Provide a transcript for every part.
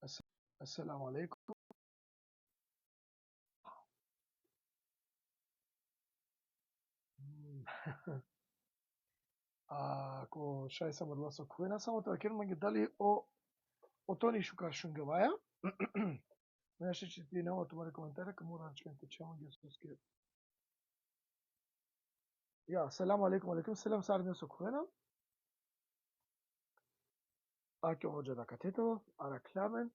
Ассаламу алейкум. Ако шај само од ласо којна, само тоа ќе ги дали о тони шукар шунгаваја. Знаеш че ти на тоа коментара кај муранчките чема ги суске. Ја, селам алейкум, селам сарне со којна. Ако може да катето, ара клямен.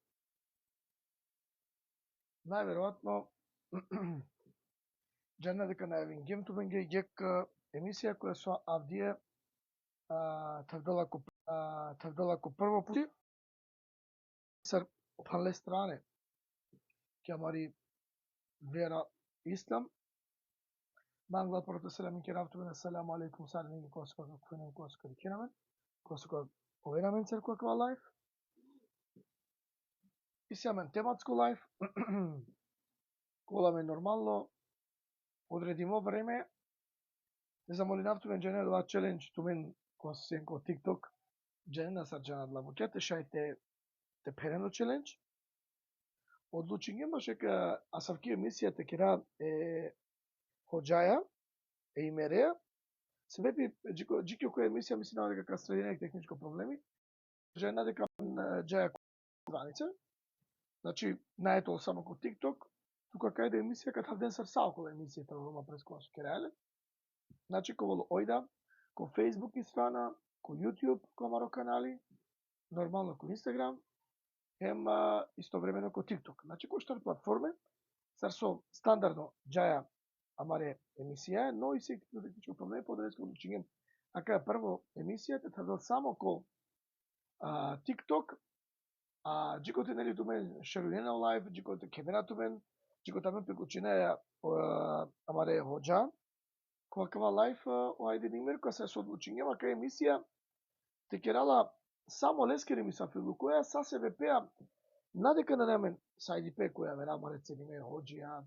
Најверојатно Джанна дека најавин гемту бенге гек емисија која со Авдие тавдала ко прво пути сар пале стране ќе мари вера ислам мангла прото селам ке рафту на селам алейкум сарни коско кој коско кенамен коско оверамен церква ква лайф и сјамен тематско лайф кола ме нормално одредимо време не замоли нафтумен джене два челендж тумен косен ко TikTok джене на сарджана длабукете шајте те перено челендж одлучиње може ка асавки емисијата кера ходжаја имереја се бепи джики која емисија мисли на дека средина техничко проблеми жена дека джаја страница значи наето само ко TikTok тука кај да емисија кај ден сар околу емисијата Рома прес која се керале значи ко ојда ко Facebook и страна ко YouTube ко маро канали нормално ко Instagram ема истовремено ко TikTok значи кој што платформе сар со стандардно джаја амаре емисија но и се техничко проблеми подредско одлучиње ака прво емисијата традал само ко TikTok джикоте нели тумен шерунена лайв джикоте кемера тумен джикоте ме приклучена амаре ходжа која кава лайф оајде нимер која се одлучиње ака емисија те керала само лескери ми са филу која са се ВП-а надека на немен сајди пе која вера мареце ниме ходжија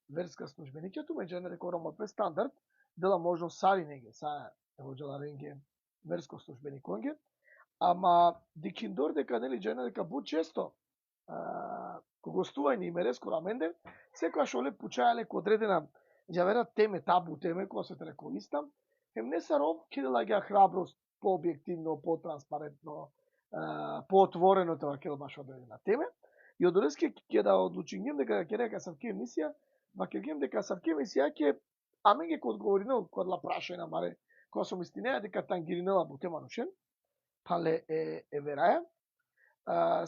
верска службениќа туме дженере корома пе стандард дела можно сари неге са ходжала ренге верско службени конге ама дикиндор дека нели джена дека бу често ко гостување и мереско раменде секојаш оле пучајале ко одредена јавера теме табу теме која се телекористам хем не саров ке да лагја храброст по-објективно, по-транспарентно, по-отворено тоа ке баш одредена теме и одолеске ќе да одлучињем дека ќе река савке емисија ке гем дека савке емисија ќе аменге ко одговорино код ла прашајна маре која сум истинеја дека тангиринела бу тема нушен пале вераја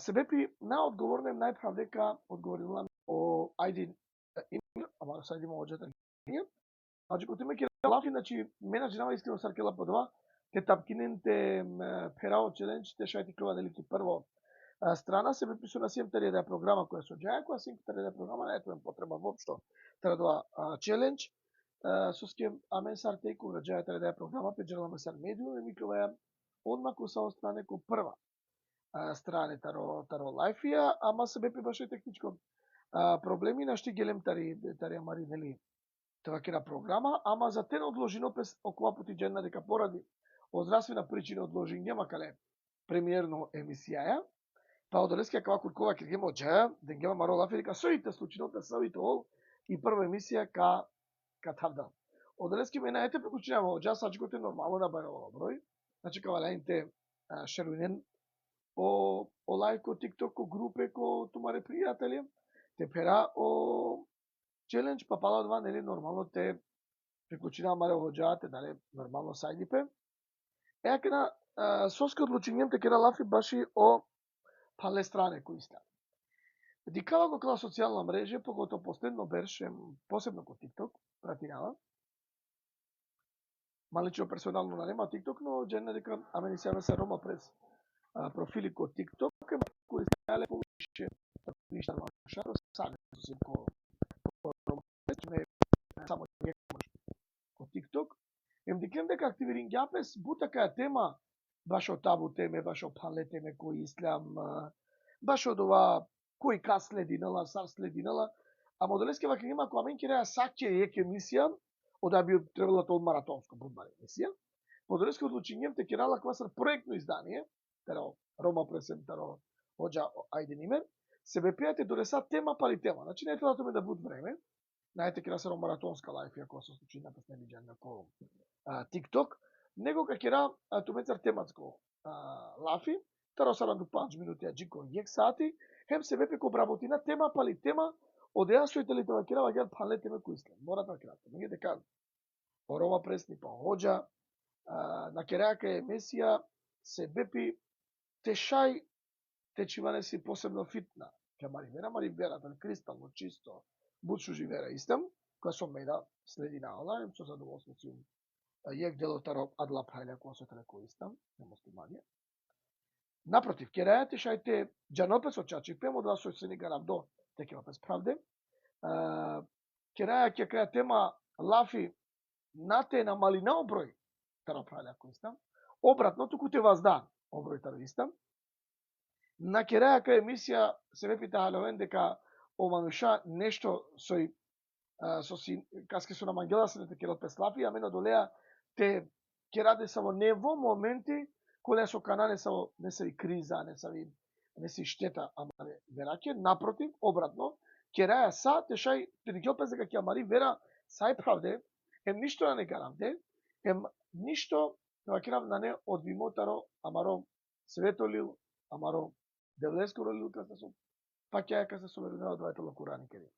се бепи најодговорнем најправ дека одговорила о ајди ама сајди мо оджета значи кој теме ке лафи значи мене женава искрено саркела по два те тапкиненте перао челендж те шајти крова делики прво страна се бепи со на сиемта да програма која со џаја која сиемта да програма не е потреба воопшто традува челендж со ске амен сарте кога џаја да програма пеџерла ме сар медиум и микрова одма ко са остране ко прва стране таро лайфија ама се бепи баш техничко проблеми на шти гелем тари амари нели тоа кера програма ама за тен одложино пес околу пати джена дека поради од здравствена причина одложиње макале премиерно емисија па одолеска кава куркова ке гемо џаја денгела маро лафи дека соите случинота соите ол и прва емисија ка тавда одолески ме наете прекучинава од џаса џготе нормално да барало број значи кава лајнте шеруинен о лайв ко TikTok ко групе ко тумаре пријатели те пера о челендж па пала два нели нормално те приклучина маре ходжаате дале нормално сајди пе еаке на соске одлучињем те кера лафи баши о пале стране кои ста дикава го кала социјална мрежа погото последно берше посебно ко TikTok пратинава маличко персонално на нема TikTok но джена дека амени се се рома през профили ко TikTok кои стале повише ништа шаро саде се ко само ко TikTok ем дикем дека активирин ѓапес бута каја тема баш о табу теме баш о пале теме кои ислам баш од ова кој ка слединала сар слединала ама одолеске вака има која мен кереа саќе еке емисија ода би требало тоа маратонско будбар емисија одолеске одлучињем те керала кога сар проектно издание таро Рома пресем таро оџа ајде нимер себе пијате донеса тема пали тема. Значи не треба да буд време. Знаете ќе се маратонска лајф ако се случи напред не виден по TikTok, него ќе кера тумецар тематско лафи, таро саран до 5 минути аџико јек сати, хем себе пеко обработина тема пали тема, одеа сојте тоа кера ваѓа пале теме кои сте. Мора да кратко. Меѓу дека Орома пресни па хоџа, на керака емисија себе пи тешај течиване си посебно фитна. Ке Маривера, дали кристално чисто, бучу живера истам, која со меда следи на онлайн, со задоволство си јек делотаро адла пајля која со телеко истам, не муслиманија. Напротив, ке рајате шајте джанопес од чачи, пемо да со се не гарабдо, теке опес правде. Ке раја ке краја тема лафи нате на малинао број, таро пајля кој истам. Обратно, туку те вазда, оброј таро истам. На керајака емисија се вепите халовен дека омануша нешто со си каске со намангела се те керот песлафи, а мено долеа те кераде само не во моменти која со канане само не се и криза, не се штета, ама вераќе напротив, обратно, кераја са тешај перикјопес дека ќе амари вера сај правде, ем ништо не гарамде, ем ништо тоа керам на не од вимотаро, амаро светолил, амаро девлескоро лилка се паќаја кај се соверена од двајта локурани керим.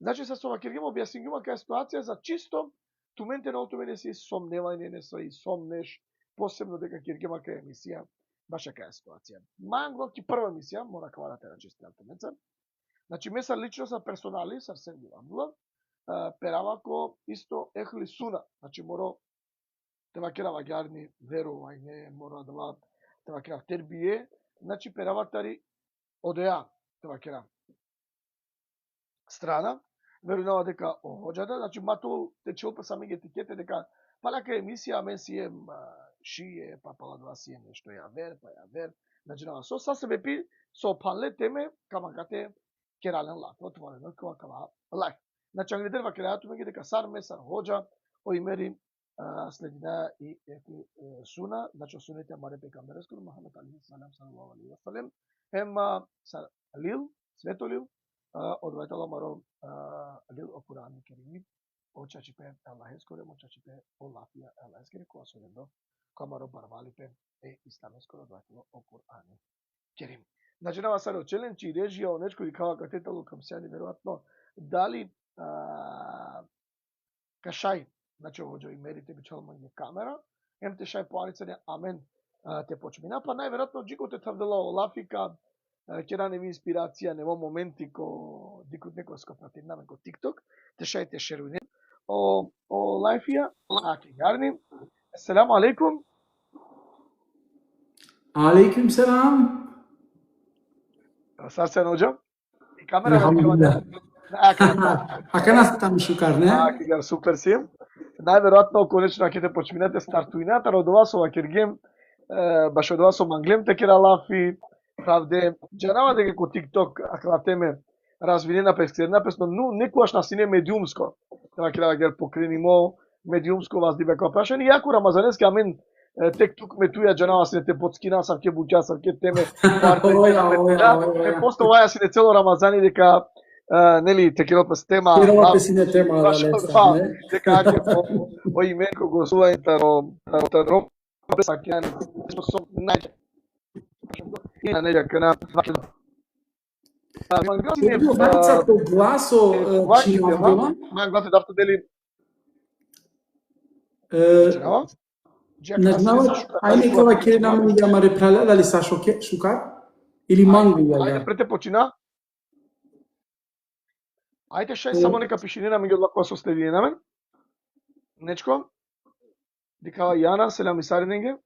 Значи се со вакергим објаснингима кај ситуација за чисто тументе на отумене си сомневање, не се и сомнеш, посебно дека киргима кај емисија, баша кај ситуација. Мангол ки прва емисија, мора каварате на чистијал тумеца. Значи меса лично са персонали, Сарсен Дивандула, перавако исто ехли суна, значи моро тева кера ваѓарни верување, мора да тева кера тербие, значи пераватари одеа тева кера страна, верувава дека оhođата, значи матул те челпа сами етикете дека палака емисија мен си ем шие, па пала два си ем нешто ја вер, значи на со себе пи со пале теме камагате керален лак, отворено кава лак. Значи англидерва креату меѓу дека сар месар хоđа, оимери следина и суна, значи сунете маре пекамберескор Мухамед алейхи салам салаллаху алейхи ва салем, ема лил, светолил, од вајтала маро лил о Куран керим, о чачипе Аллахескоре, о чачипе о лафија Аллахескоре, која со лендо, камаро барвалипе е исламескоре од вајтала о Куран керим. Значи нава саро челенчи режија о нечко и кава катетало кам сјани веројатно дали кашај, значи овоđо и мерите бичал мање камера, ем те шај поарицане амен те почмина, па најверојатно джикот е тавдела о лафика, ќе не ми инспирација, нема моменти ко дикот некој скопати наме ко TikTok, те шај те шеруне о лафија, аки гарни. Ассаламу алейкум. Алейкум селам. Сарсен hođa. И камера Alhamdulillah. Акана там шукар, не? Аки супер си. Најверојатно конечно ќе те почминете стартуината, од ова со вакергем, баш од ова со манглем те кера лафи, правде, джанава дека ко TikTok аклатеме развинена пескерна песно, но некојаш на сине медиумско. Треба ќе да ги покренимо медиумско воздибе која прашање, иако рамазанески амен тек тук ме туја джанава сине те подскина, сам ке буќа, сам ке теме, после ова сине цело рамазани дека нели те кирот пес тема. Кирот си не тема, да, дека о имен ко гласување таро сакјан со најче. И на неја кана Мангацато гласо чинавдома. Мангацато дафто дели ајде кога ке нам ја маре прала дали са шукар или мангу ја. Ајде прете почина. Ајде шај само нека пишинина меѓу два која со следиње на мен. Нечко. Дикава Јана, селам и сариненге.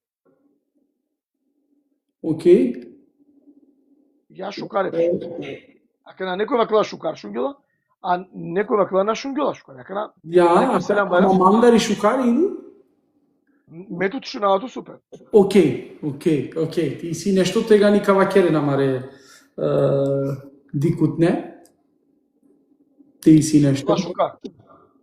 Океј. Ја шукарев. Ака на некој ваклаа шукар шунгела, а некој ваклаа на шунгела шукар. Ака на Ја, мандари шукар или? Метод шунаато супер. Океј. Ти си нешто тега ни кавакере намаре дикут не? Ти си нешто. Шукар.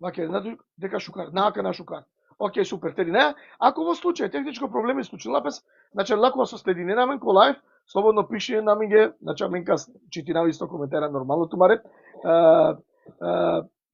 Ваке, дека шукар, наака на шукар. Океј, супер, тери не. Ако во случај техничко проблеми случила без, значи лако со следине на мен ко лайф, слободно пиши на миге, значи Аменка читина исто коментара нормално тумаре.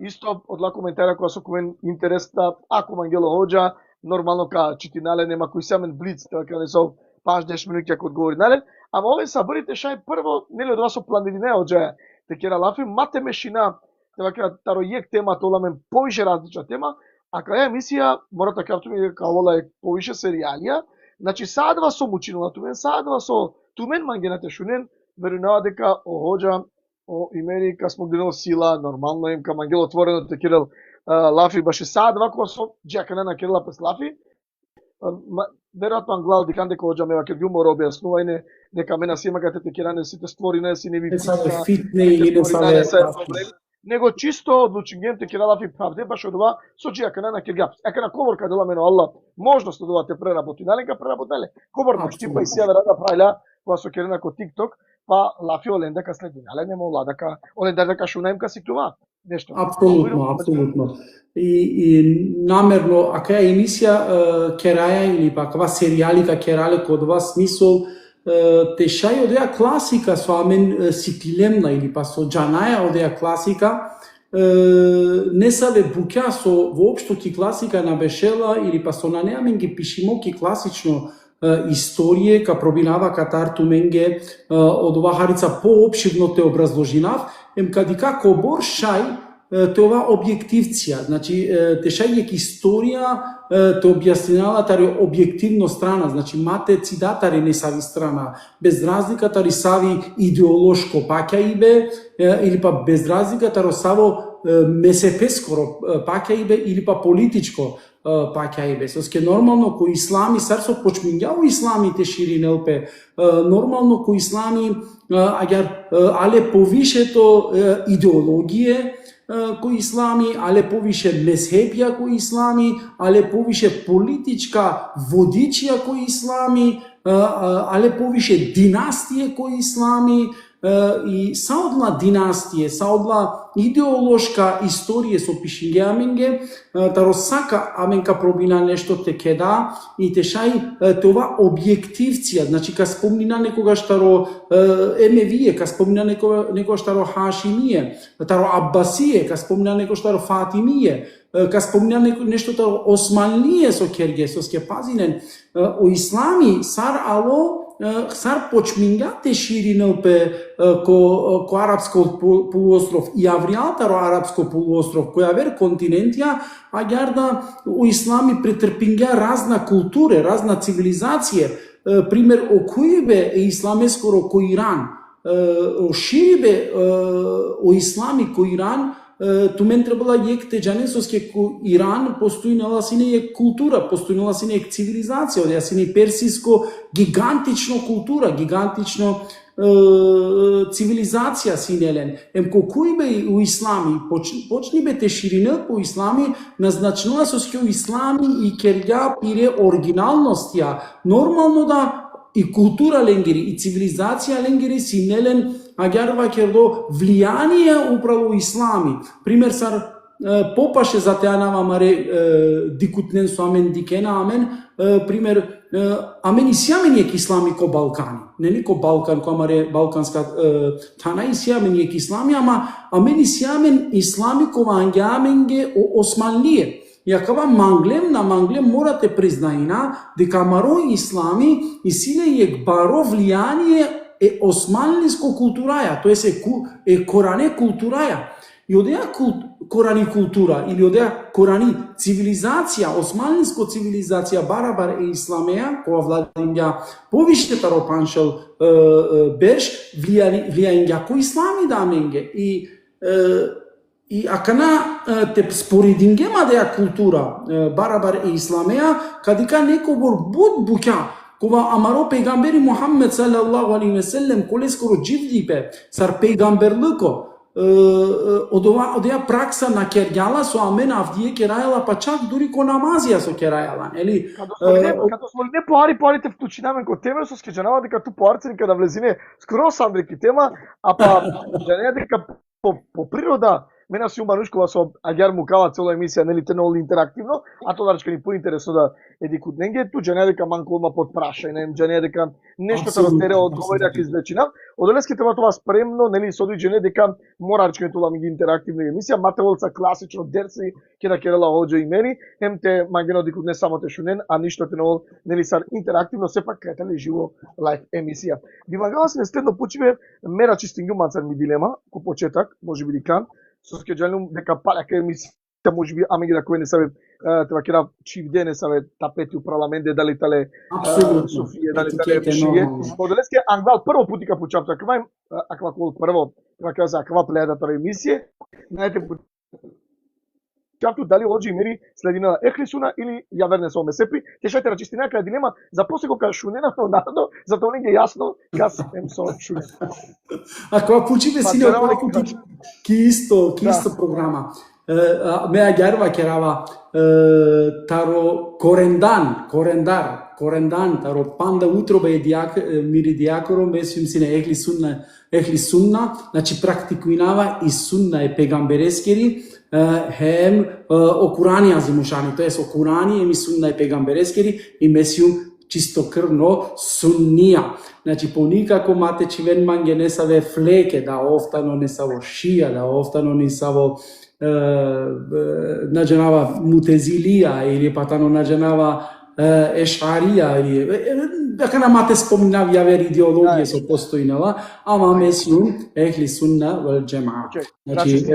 Исто одла коментара која со комен интересна, ако Мангело Хоџа, нормално ка читинале нема кој самен блиц, така не со паш 10 минути ако одговори нале. Ама овие саборите шај прво, нели од вас со планирина Хоџа, те кера лафи, мате мешина, така таро јек тема, толамен повише различна тема, а кај емисија, мора така ми каола е повише серијалија, значи саадва со мучинала тумен, саадва со тумен мангенате шунен, верувам дека Хоџа о имени ка смо гринал сила, нормално им ка Мангел отворено те Кирил лафи баше саадва кога со джакана на Кирила пес лафи. Веројатно англал дикан дека Хоџа ме ваќе гумор објаснување дека мене си имаате те киране сите створи не си не ви фитне или не са него чисто одлучињем те кира лафи правде баш од ова со джакана на Киргап. Ека на ковор каде ла мене алла можност од ова те преработи, наленка преработале. Ковор на штипа и севера да правила кога со кирена ко TikTok. Па лафи олен дека следи, але нема ола дека олен дека шунаем ка си това нешто. Апсолутно. И намерно, ака емисија кераја или па кава серијали ка керале код вас смисол те шај одеа класика со Амен Ситилемна или па со Џанаја одеа класика не са ве буќа со воопшто ки класика на Бешела или па со на неамен ги пишимо ки класично историја ка пробинава катар туменге од ова харица поопширно те образложинав кади како бор шај те ова објективција, значи те шајек историја те објаснила тари објективно страна, значи мате цидатари не сави страна, без разлика тари сави идеолошко паќаибе или па без разлика таро саво МСП скоро паќаибе или па политичко паќаибе. Соске нормално кој ислами сарсо почмињаво исламите ширинелпе, нормално кој ислами агар але повишето идеологија кој ислами, але повише мезхебија кој ислами, але повише политичка водичија кој ислами, але повише династија кој ислами, и саодла династија, саодла идеолошка историја со пишиње Аменге, таро сака Аменка пробина нешто те кеда и те шај това објективција, значи ка спомнина некогаш таро Емевие, ка спомнина некогаш таро Хашимие, таро Аббасие, ка спомнина некогаш таро Фатимие, ка спомнина нешто таро Османлие со Керге, со ке пазинен, о ислами сар ало сар почмињате ширинелпе ко арапско полуостров и авријалтаро арапско полуостров, која вер континентија, а гјарда у ислами претрпинга разна култура, разна цивилизација, пример о кој бе исламе скоро ко Иран, о шири бе о ислами ко Иран, тумен требала јек теџане соске ко Иран постојнала сине јек култура, постојнала сине јек цивилизација, одеа сине персиско гигантично култура, гигантично цивилизација синелен. Ко кој бе у ислами, почни бе те ширинел по ислами, назначнала соске у ислами и керја пире оригиналностија, нормално да и култура ленгери, и цивилизација ленгери синелен агјарва кердо влијание управо ислами. Пример сар попаше за теанава маре дикутнен со Амен дикена Амен, пример Амен исјамен јек ислами ко Балкани. Не ко Балкан, ко маре балканска тана исјамен јек ислами, ама Амен исјамен ислами ко вангјаменге о Османлие. Јакава манглем морате признаина дека маро ислами и силе јек баро влијание е османлиско култураја, тоест е коране култураја. И одеа корани култура или одеа корани цивилизација, османлиско цивилизација барабар е исламеја, која владинја повише таро паншел берш влијања кој ислами да менге. И акана те споредингема деа култура барабар е исламеја, кадика неко бор буд буќа, кога амаро пейгамбери Мухаммед салаллаху алейхи ве селем коле скоро дживдипе, сар пейгамберлыко, одеа пракса на керѓала со Амен Авдие керајала, па чак дури ко намазија со керајала, нели? Като смо не поарите вклучинаме ко теме со скеџанава дека ту поарцени када влезиме скоро сандрики тема, а па джанеја дека по природа Мене си уманушкува со Агјар Мукала цела емисија, нели тенол интерактивно, а тоа речка ни поинтересно да едикут неге, туѓа не дека манко одма под прашање, не дека нешто се растере одговори дека извлечина. Оделески треба тоа спремно, нели содиџене дека мора речка тоа ми ги интерактивна емисија, матеволца класично дерси, ќе да керела оџо и мери, хем те магено дикут не само те шунен, а ништо тенол нели са интерактивно сепак кај живо лайв емисија. Димагала се следно почиве мера чистингумацар ми дилема, ко почеток, можеби дикан, со скеџалум дека паляка емисија можеби амиги да кој не саве треба кера чивде не саве тапети у парламенте дали тале Софија дали тале Шије. Оделески ангвал прво пути ка почапта ква аква прво треба кера за аква пледа тора емисија. Знаете чарту дали оџи мери следина ехлисуна или ја верне со месепи, те шајте на чистина кај дилема за посего кај шунена но народо, затоа не ги јасно кас ем со шунен. А кога почиве сине од пути ки исто програма. Ме Агјарва керава таро корендан таро панда утробе мири диакоро месим сине ехли сунна, значи практикуинава и сунна пегамберескери hem okurani azimushani, to jest okurani еми sunna и пегамберескери и месиум чистоkrvno sunnija. Значи по никако мате чивен манге не саве флеке да офтано не саво шија, да офтано не саво наџанава мутезилија или патано наџанава ешарија или дека на мате споминав јавер идеологија со постојнала, ама месиум ехли сунна вал джемаа. Значи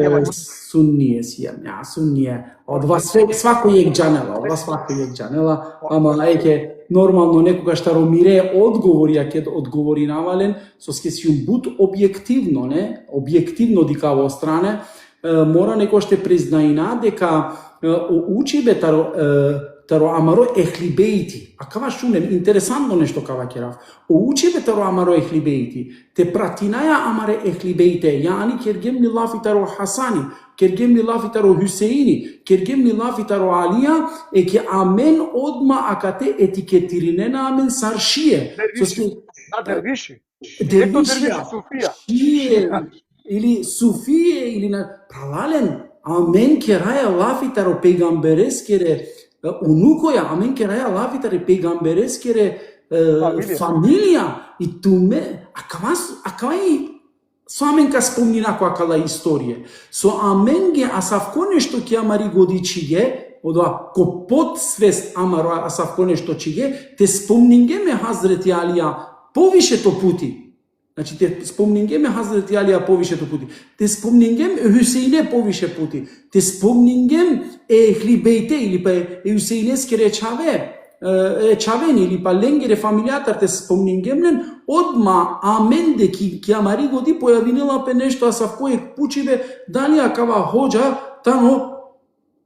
сунније си ја, сунније. Од вас свако јек џанела, ама еќе нормално некогаш таромире одговори, ја ке одговори навален, со скесиум бут објективно, не? Објективно дика во стране, мора некој ще признаина дека учибе таро амаро ехлибеити. А кава шунем, интересантно нешто кава керав. Учибе таро амаро ехлибеити. Те пратинаја амаре ехлибеите. Јани кергем ни лафи таро Хасани, кергем ни лафи таро Хюсеини, кергем ни лафи таро Алија, ке амен одма акате етикетиринена амен саршие. Дервиши. Дервишија. Или Суфие, или на пралален, амен кераја лафитаро пегамберескере унукоја, амен кераја лафитаре пегамберескере фамилија и туме, акава и со амен ка спомнина која кала историја. Со амен ге асавко нешто ке амари годичиге, одва ко подсвест амаро асавко нешто чиге, те спомнингеме Хазрети Алија повишето пути. Значи, те спомнингеме Хазрети Алија повишето пути. Те спомнингем Хюсеине повише пути. Те спомнингем Ехлибейте или па Хюсеинескере чавени или па ленгере фамилијатар те спомнингемлен одма амен деки ки амари годи појавинела пе нешто а сав кој пучиве дали акава хоџа тано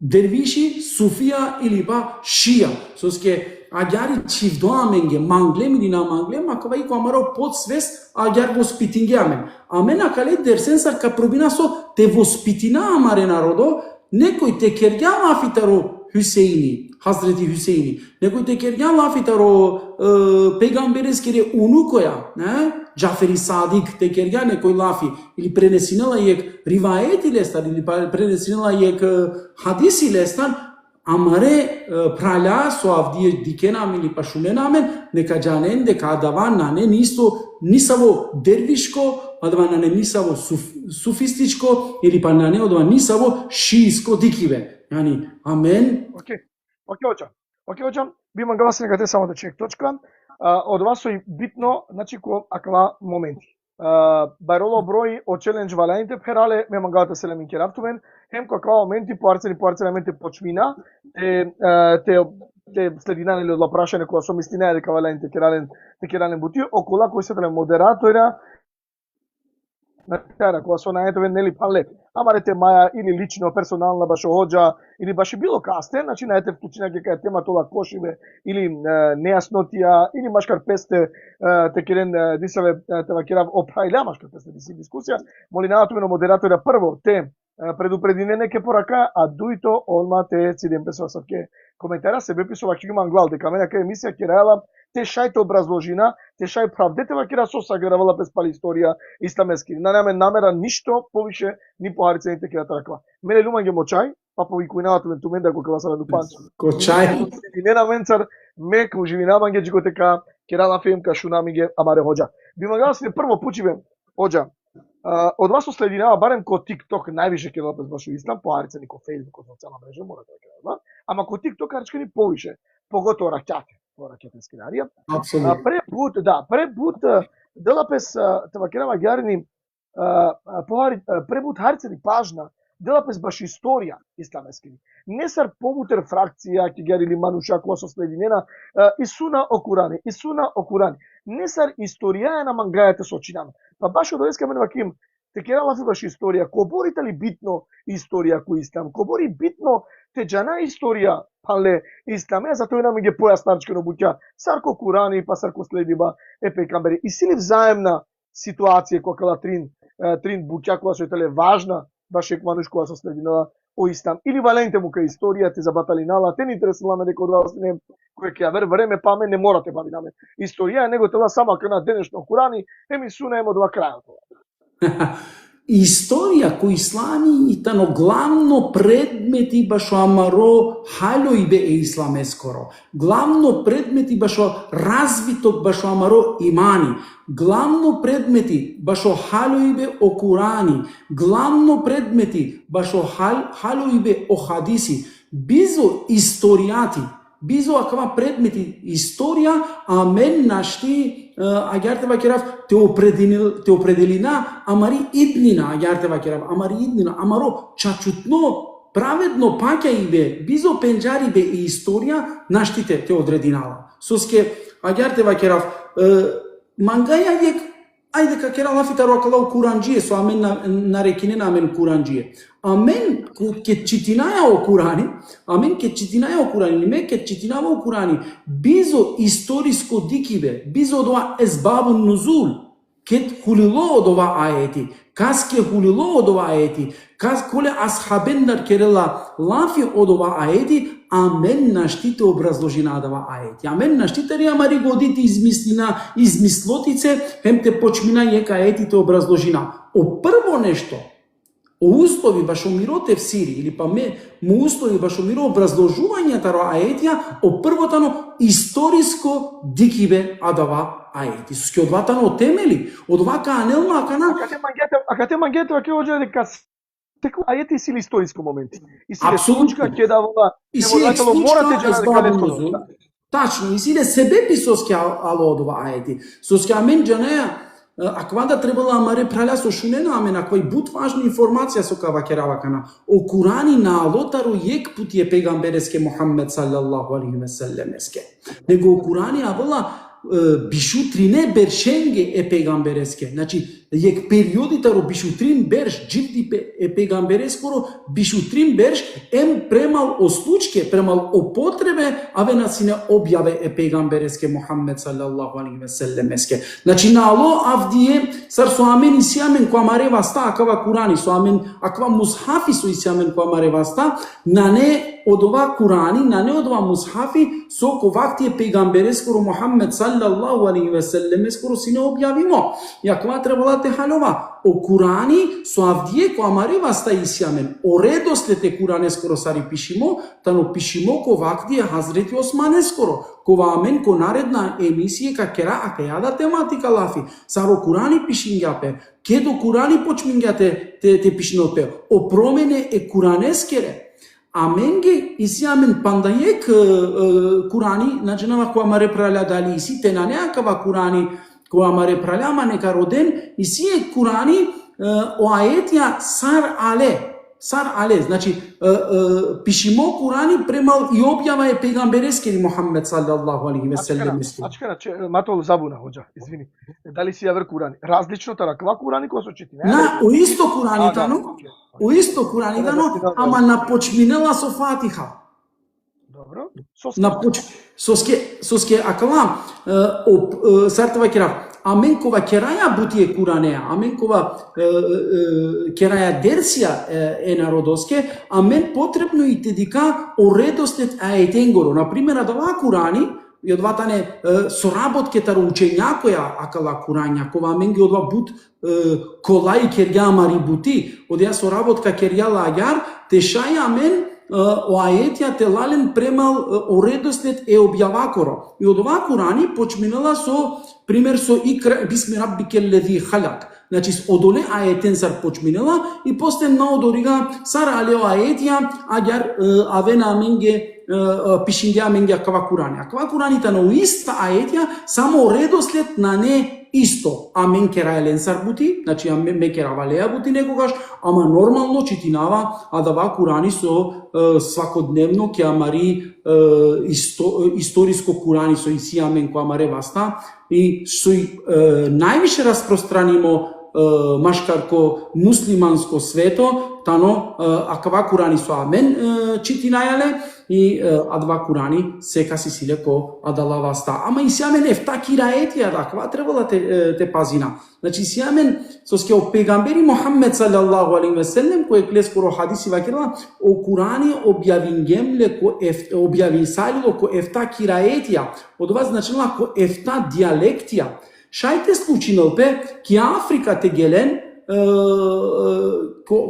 дервиши, Суфија или па Шија. Соске Агјари чивдо аменге, манглем или на манглем, акава и коамаро подсвест, агјар воспитинге амен. Амен акале дерсенсар ка пробина со те воспитина амаре народо, некој те кергја лафитаро Хюсеини, Хазрети Хюсеини, некој те кергја лафитаро пегамберескере унукоја, не? Џафери Садик те кергја некој лафи, или пренесинела јек риваети лестар, или пренесинела јек хадиси лестар, амаре праля со авдие дикенам или пашуненамен, нека џанен дека адаван нане нисто нисаво дервишко, адаван нане нисаво суфистичко, или па нане одаван нисаво шииско дикиве. Јани, амен. Океј, очам, би мангала се негате само да чек точка. Од вас е битно, значи, аква моменти. Бароло број од челендж валените пхерале, ме мангалата се лемин кераптумен, хем каква моменти по арцени почмина, те следина или од прашање кога со мистина дека валените керален бути, окола кој се модератора на тера кога со наетове нели пале. Амарете маја или лично персонална баш оџа или баш било касте, значи наете вклучина дека тема тоа кошиве или нејаснотија или машкар песте те керен дисаве тева керав опрајля машкар песте диси дискусија. Молинаато на модератора прво те предупредине неке порака, а дуито одма те цидем песо саке коментара се бе писува ќе имам глал дека мене ка емисија ќе раела те шајте образложина, те шај правдетева кира со сагравала без пали историја истамески. На нема намера ништо повише ни по харицените кира траква. Мене лумање мочај, па повикуинават мен тумен да го класара до панчо. Кочај. Не на менцар ме куживинавање джиготека кира на фем кашунамиге амаре хоџа. Би магала се прво пучиве хоџа. Од вас слединава барем ко TikTok највише ќе допес баш Ислам, по харицени ко Facebook, ко социјална мрежа мора да ќе, ама ко TikTok харичка ни повише, поготово раќате. Ракетен скинарија. Пребут делапес тавакерава гјарни пребут харцени пажна делапес баш историја исламескини. Не сар побутер фракција ки гјарили мануша која со слединена исуна окурани. Не сар историја на мангајате со чинаме. Па баш од овеска мен ваким те керала баш историја. Ко борите ли битно историја кој ислам? Ко бори битно те џана историја пале исламе, затоа нам ги појаснарчкано буќа сарко Курани, па сарко следиба пегамбери. И сили взаемна ситуација која кала трин буќа која со теле важна, баш ек мануш која со слединала о ислам. Или валенте му кај историја те забаталинала, те не интересуваме дека од вас не кој ќе ја време па ме не морате бавинаме. Историја него тела сама кана денешно Курани, еми сунаемо од ова крајот. Историја кој ислами и тано главно предмети башо амаро халојбе исламе скоро. Главно предмети башо развиток башо амаро имани. Главно предмети башо халојбе о Курани. Главно предмети башо халојбе о хадиси. Бизо историјати. Бизо аква предмети историја, а мен нашти агярте вакерав те определина амари иднина, агярте вакерав амари иднина, амаро чачутно праведно паќајбе, бизо пенџарибе и историја наштите те одрединала. Соске агярте вакерав мангаја јек ајде ка кера лафита рокала Куранџие, со амен нарекине на амен Куранџие. Амен ке читинаја о Курани, или ме ке читинава о Курани, бизо историско дикибе, бизо одова езбабун нузул, ке хулило од ова аети, кас ке хулило од ова аети, кас коле асхабендар керела лафи од ова аети, амен наштите образложина дава аети. Амен наштите риамари годите измислотице, хем те почмина јека аетите образложина. О прво нешто, о услови баш мироте в Сирии, или па му услови баш миро образложувањата ро аетија, о првотано историско дикибе адава аети. Соске од ватано темели, од вака анелма кана. А кате мангете ваке оџа дека теку аети сили историско моменти. И силе случка ќе давала, и силе морате да тачно, и силе себепи соске ало од ова аети. Соске амен џанеја аквада требала амаре праля со шунена амен аквај бут важна информација со кава керавакана. О Курани на алотаро јек пути е пегамбереске Мухаммед саллаллаху алейхи ве селемеске. Него о Курани авала бишутрине бершенге е пегамбереске. Значи, јек периодите ро бишутрин берш дживди е пегамберескоро, бишутрин берш ем премал о случке, премал о потребе, аве насине објаве е пегамбереске Мухаммед саллаллаху алейхи ве селемеске. Значи, на ало авдие, сар со амен и сиамен која маре васта, акава Курани, со амен, аква мусхафи со исиамен која маре васта, на не од ова Курани, на не од ова мусхафи, со ковактие пегамберескоро Мухаммед саллаллаху алейхи ве селемескоро сине објавимо. Јаква требала те халова. О Курани со авдие која маре васта исиамен. О редослете Куранескоро сари пишимо, тано пишимо ковактие Хазрети Османе скоро. Кова амен ко наредна емисија ка кера акајада тематика лафи. Саро Курани пишингјапе. Ке до Курани почмингјате те пишиноте. О промене е Куранескере. Аменге исиамен пандајек Курани, наџенава која маре праля дали иси, те на неакава Курани која маре праляма нека роден, иси е Курани о аетија сар але, значи пишимо Курани премал и објава е пегамберескери Мухаммед саллаллаху алейхи ве селем. Ачкара, матол забуна хоџа, извини. Дали си јавер Курани? Различно тараква Курани која со чити, не? На, о исто Курани тано. О исто Курани тано, ама на почминела со Фатиха. Добро. Соске акала сартава кера амен кова кераја бутие Куранеа, амен кова кераја дерсија е народоске, амен потребно и те дика о редослед аетенгоро. Например, адава Курани и одватане соработкета учењакоја акала Курања, кога менги одва бут колај керја марибути, одја соработка керја лагјар, тешаја мен o аетија те лален премал оредослед објавакоро. И од ова Курани почминала со пример со икра бисми раббикел лези халак. Значи одоле аетен сар почминала и после на одорига сар але аетија агар авена менге пишингја менге аква Курани. Аква Куранита на иста аетја само редослед на не исто, а мен кераелен сар бути, значи ме керавалеа бути некогаш, ама нормално читинава, а дава Курани со свакодневно ќе амари историско Курани со исија мен која маре васта и со највише распространимо машкарко муслиманско свето, тано аква Курани со амен читинајале и адва Курани сека си силеко адала васта. Ама и сиамен ефта кираетија таква требала те пазина. Значи сиамен со ске о пегамбери Мухаммед салаллаху алейхи ве селем кој клескоро хадиси вакирла о Курани објавингемле ко објави салило ко ефта кираетија. Од ова значила ко ефта диалектија. Шајте случинолпе ки Африка те гелен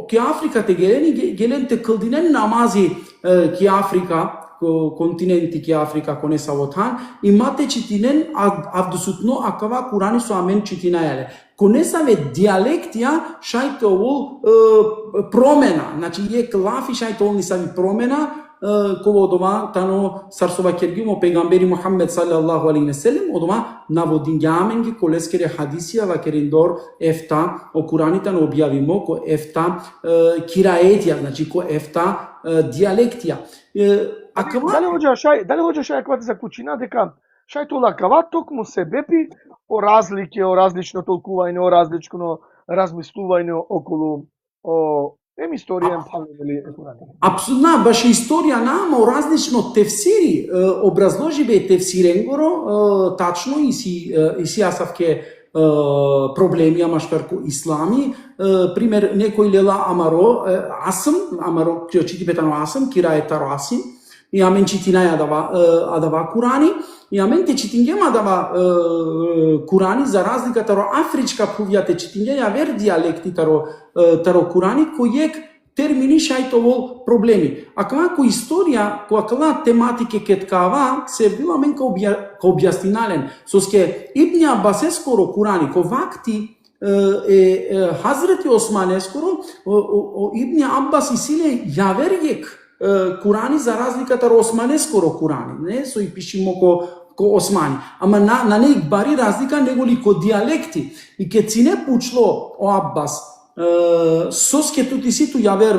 ки Африка те гелен те кылдинен намази ки Африка континенти ки Африка коне савотан имате читинен авдусутно акава Курани со амен читинајале. Конесаве диалектија шајте овол промена, значи е клафи шајте овол нисави промена кога одома тано сарсова кергимо пегамбери Мухаммед салаллаху алейхи ве селем одома наводињаменги колескере хадисија вакериндор ефта о Кураните на објавимо ко ефта кираетија, значи ко ефта диалектија. Дали хоđa шај аквате за кучина дека шај тола кава токму се бепи о разлике, о различно толкување, о различно размислување околу историја палили Курани. Апсолутно, баш историја намо различно тефсири образложиве тефсиренгоро тачно и си асавке проблеми машкарко ислами, пример некој лела амаро асам, амаро чити бетано асам, кираe таро асим, и амен читинаја адава Курани, и амен те читингема адава Курани за разлика таро афричка пувја те читингеја вер диалекти таро Курани којек термини шајтово проблеми. А како историја, која тематике кеткава, се била мен ка објаснинален. Соске Ибн Аббас скоро Курани, ко вакти Хазрети Османе скоро, Ибн Аббас и силе јаверјек Курани за разликата Османе скоро Курани, не со и пишимо ко Османи. Ама на нејк бари разлика неголи ко диалекти. И ке цине пучло о Аббас, соске тути ситу јавер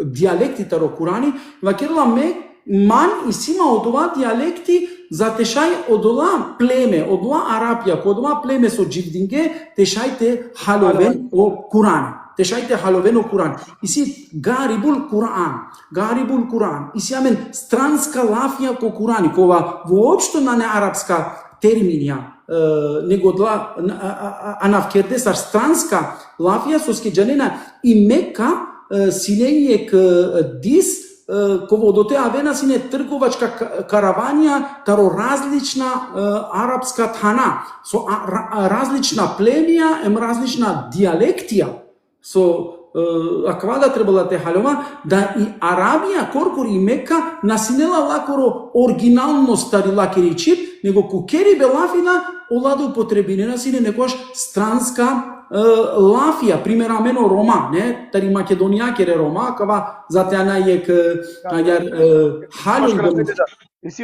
диалекти таро Курани, вакерла ме ман и сима од ова диалекти за тешај од ова племе, од ова Арапија, од ова племе со дживдинге, тешајте халовен о Курани. Тешајте халовен о Куран. И си гарибул Куран. И си амен странска лафија ко Курани, кога воопшто на неарапска терминија, него дла анавкерде сар странска лафија со скеджанена и мека синејек дис кога доте авена сине трговачка караванија таро различна арапска тана, со различна племија, различна диалектија, со аквада требала те халема да и Арабија коркори и Мека насинела лакоро оригинално стари лакери чип, него кукери белафина оладо употребинена сине некојаш странска лафија, примера мено Рома, не, тари Македонија кере Рома, кава затеа најек халем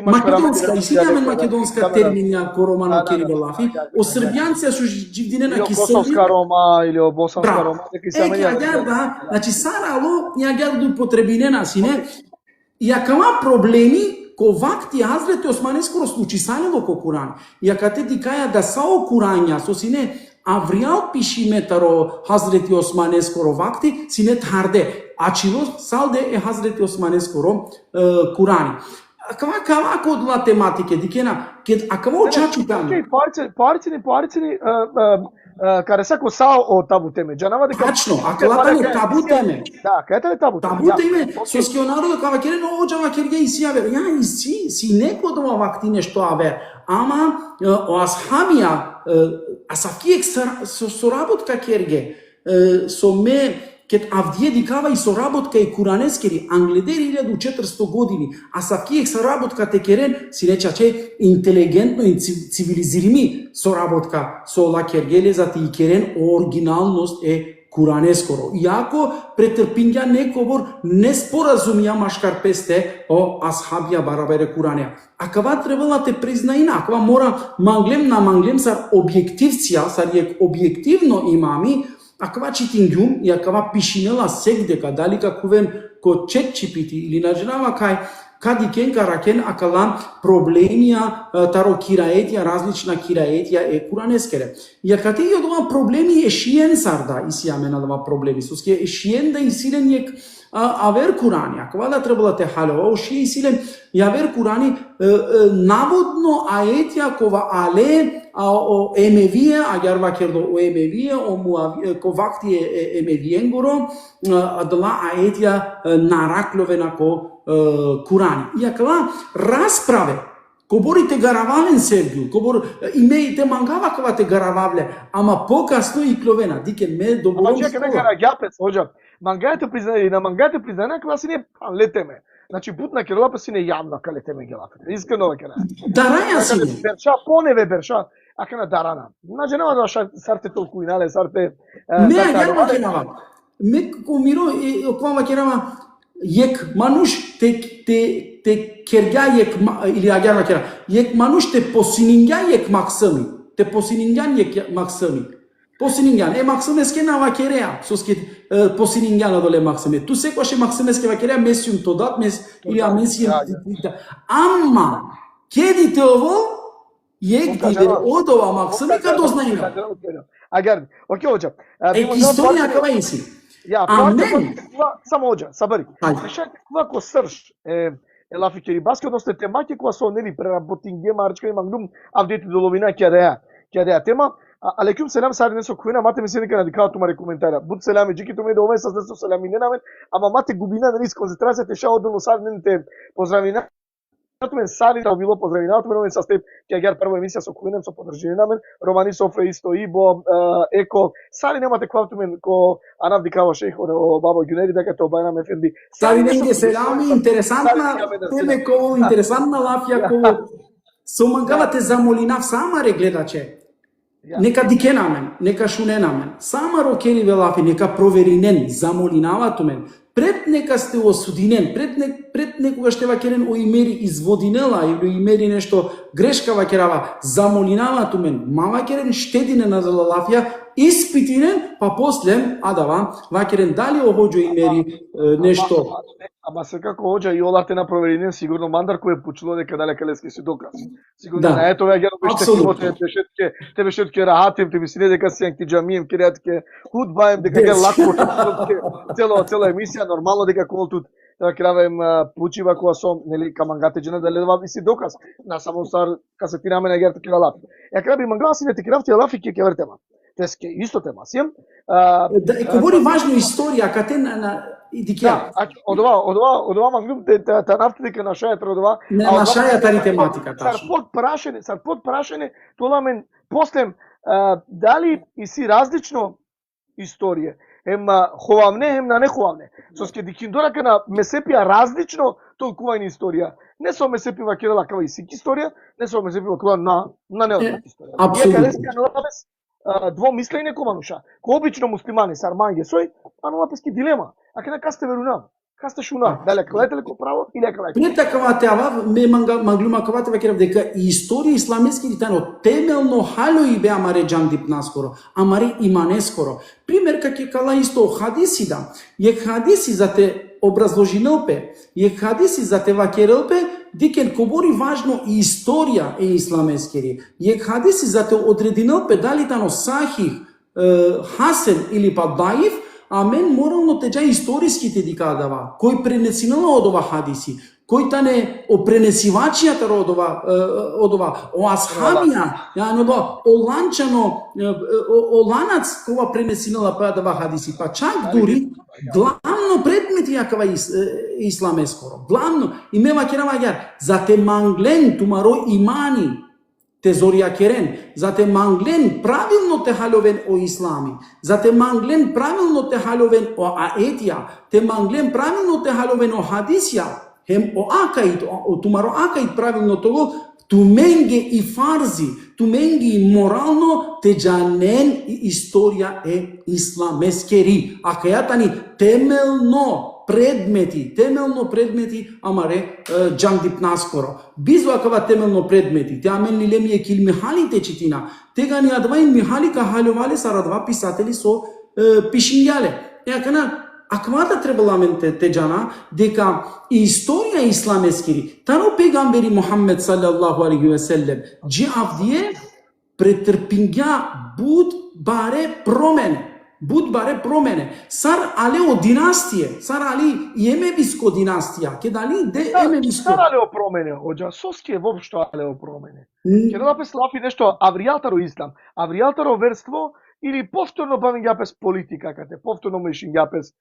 македонска, и сињамен македонска терминија ко Романо кере белафи, о србјанци су живдинена ки косовска Рома или о босанска Рома, дека се меѓа да, значи сарало ја ги употребинена сине, и акама проблеми ко вакти Хазрети Османе скоро случи салило ко Куран. И ака те дикаја да сао Курања со сине Авријал пишиме таро Хазрети Османе скоро вакти, сине тарде. А чило салде Хазрети Османе скоро Курани. Кава кодла тематике дикена, кава очачу таме. Парцини, каде сако сао о табу теме. Джанава дека Тачно, акалата не табу теме. Да, каде е табу теме? Табу теме, соскио народо кава кере но оджава керге и сиавер. Ја и си неко дома вакти нешто авер. Ама о асхамија асафкиек соработка керге со ме кет Авдие дикава и соработка и куранескери англедери 1400 години, а савкиек соработка те керен си речаче интелигентно и цивилизирими соработка со ла кергеле зати и керен оригиналност куранескоро. Иако претрпинја некобор неспоразумија машкарпесте о асхабија барабере Куранија. А кава требала те признаина, а кава мора манглем сар објективција, сар јек објективно имами, а кава читингјум и а кава пишинела сегдека, дали какувен ко ChatGPT или наџнава кај кадикен каракен акала проблемија таро кираетија, различна кираетија куранескере. Ја кате и одова проблеми шиен сарда и сијаме на ова проблеми. Суске шиен да и силен јек авер Курани, ако да требала те халева, оши и силен јавер Курани наводно аетја кова але о емевие, агар кердо о емевие, о муавие, ковакти емевиенгоро, адала аетја наракловена ко Курани. Иакала расправе, коборите гаравален Сергиу, кобор имеите мангава кова те гарававле, ама покасно и кловена, дике ме добро. Ама чека нека раѓапец, оџа. Мангајата признание, на мангајата признание кога си не летеме. Значи путна керолапа си не јавна кога летеме гелапа. Искрено веќе не. Дараја си. Берша поневе берша, ака на дарана. Значи нема да сарте толку инале, сарте. Не, јава керава. Ме комиро оквама керава јек мануш те кергја јек или агјава кера. Јек мануш те посининѓа јек максами. Те посининѓан јек максами. Посининѓан максимеске на вакереа, соске посининѓан доле максиме. Ту секојаш максимеске вакереа месиум тодат мес или амесиум. Ама кедите ово јек дидер од ова максиме као знаеме. Агар, окей оџа. Историја кава иси. Ја, амен. Само оџа, сабари. Шак кога ко срж лафикери баски односто темаќа кога со нели преработинге марчка и мангдум авдети доловина ќе тема. Алейкум селам сари со којна мате ми се дека на дикаато маре коментара. Буд селами джикито ме дове со несо селами не намен, ама мате губина на риск концентрацијата ша одно сарнените поздравина. Мен сари да било поздравината мен со степ ќе гар прва емисија со којна со подржини на мен. Романи Софре исто Ибо Еко. Сари немате кварту мен ко Анав дикаво шех о баба Ѓунери дека тоа бајна ме фенди. Сари ненге селами интересантна теме ко интересантна лафија ко со мангавате замолинав сама ре гледаче. Нека дикенамен, нека шуненамен, сама рокери велафи, нека проверинен, замолинавато мен, пред нека сте осудинен, пред некога ще вакерен оимери изводинела или оимери нешто грешка вакерава, замолинавато мен, ма вакерен штединен на лафија, испитинен, па после, адава, вакерен дали охоđо имери нешто. Ама секако оđа и олате на проверинен, сигурно мандар кој е почуло дека далека лески се доказ. Сигурно на ето веќе беше те беше ќе рахатим, те мисли дека си анти џамием кират ке худбаем дека ке лако цела емисија нормално дека кол тут да кравем пучива која со нели камангате джена да ледва би си доказ. На само сар касетираме на герт кира лап. Ја краби мангаси не те кравте лафи ке вертема. Теске исто тема сим. Говори важна историја кате на идикја. Одова мангум та нафти дека на шајата одова. На шајата ри тематика тачно. Сар подпрашене, тоа мен после дали и си различно историја. Ема ховамне, ем на не ховамне. Соске дикиндорака на месепија различно толкување историја. Не со месепи вакирала кава и сик историја, не со месепи вакирала на неоднак историја. Апсолутно. Двомислење комануша. Ко обично муслимани сар манге сој, а на лапески дилема. А каде касте верунам? Касте шуна? Дали клетеле ко право или ака ваќе? Не така теава ме манглума кавате вакерав дека историја исламски дитано темелно хало и беа мареџан дип наскоро, амари имане скоро. Пример како кала исто хадиси да. Јек хадиси за те образложинелпе, јек хадиси за те вакерелпе, дикен кобори важно и историја исламескери. Јек хадиси за те одрединелпе дали тано сахих, хасен или па даиф, а мен морално теджа историските дикадава, кој пренесинала од ова хадиси, кој тане о пренесивачијата од ова, о асхабија, оланац кога пренесинала ова хадиси, па чак дури главно предмети јакава ислам е скоро. Главно, имева керамагјар, за те манглен тумаро имани, те зорија керен, за те манглен правилно те халовен о ислами, за те манглен правилно те халовен о аетија, те манглен правилно те халовен о хадисија, хем о акаид, о тумаро акаид правилно того, туменге и фарзи, туменге и морално те джанен и историја е исламескери. Акајатани темелно предмети, амаре джандип наскоро. Бизо акава темелно предмети, те амен лилемие кил михалите читина, тега ни адваин михалика халювале сарадва писатели со пишињале. Акана, аквата требала мен те джана, дека историја исламескири, таро пегамбери Мухаммед саллаллаху алейхи ве селлем, джи авдие претрпиња буд баре промене. Сар але о династије, сар али и емевиско династија, ке дали де емевиско. Сар але о промене, оđа соске воопшто але о промене. Ке напис лафи нешто авријатаро ислам, авријатаро верство или повторно бавињапес политика, кате повторно мешињапес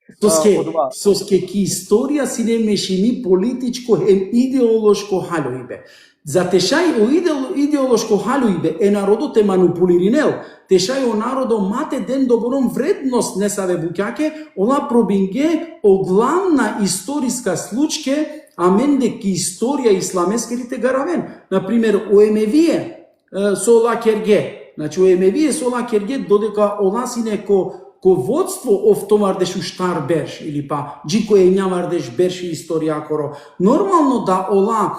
соске ки историја си не мешими политичко ем идеолошко халоибе. За тешај о идеолошко халуибе е народот е манипулиринел, тешај о народо мате ден добром вредност не саве буќаке, ола пробинге о главна историска случке, амен деки историја исламескерите гаравен. Например, о Емевие со ола керге. Значи, о Емевие со ола керге додека ола си неко водство офтомардеш уштар берш, или па джико е нјамардеш берши историја коро. Нормално да ола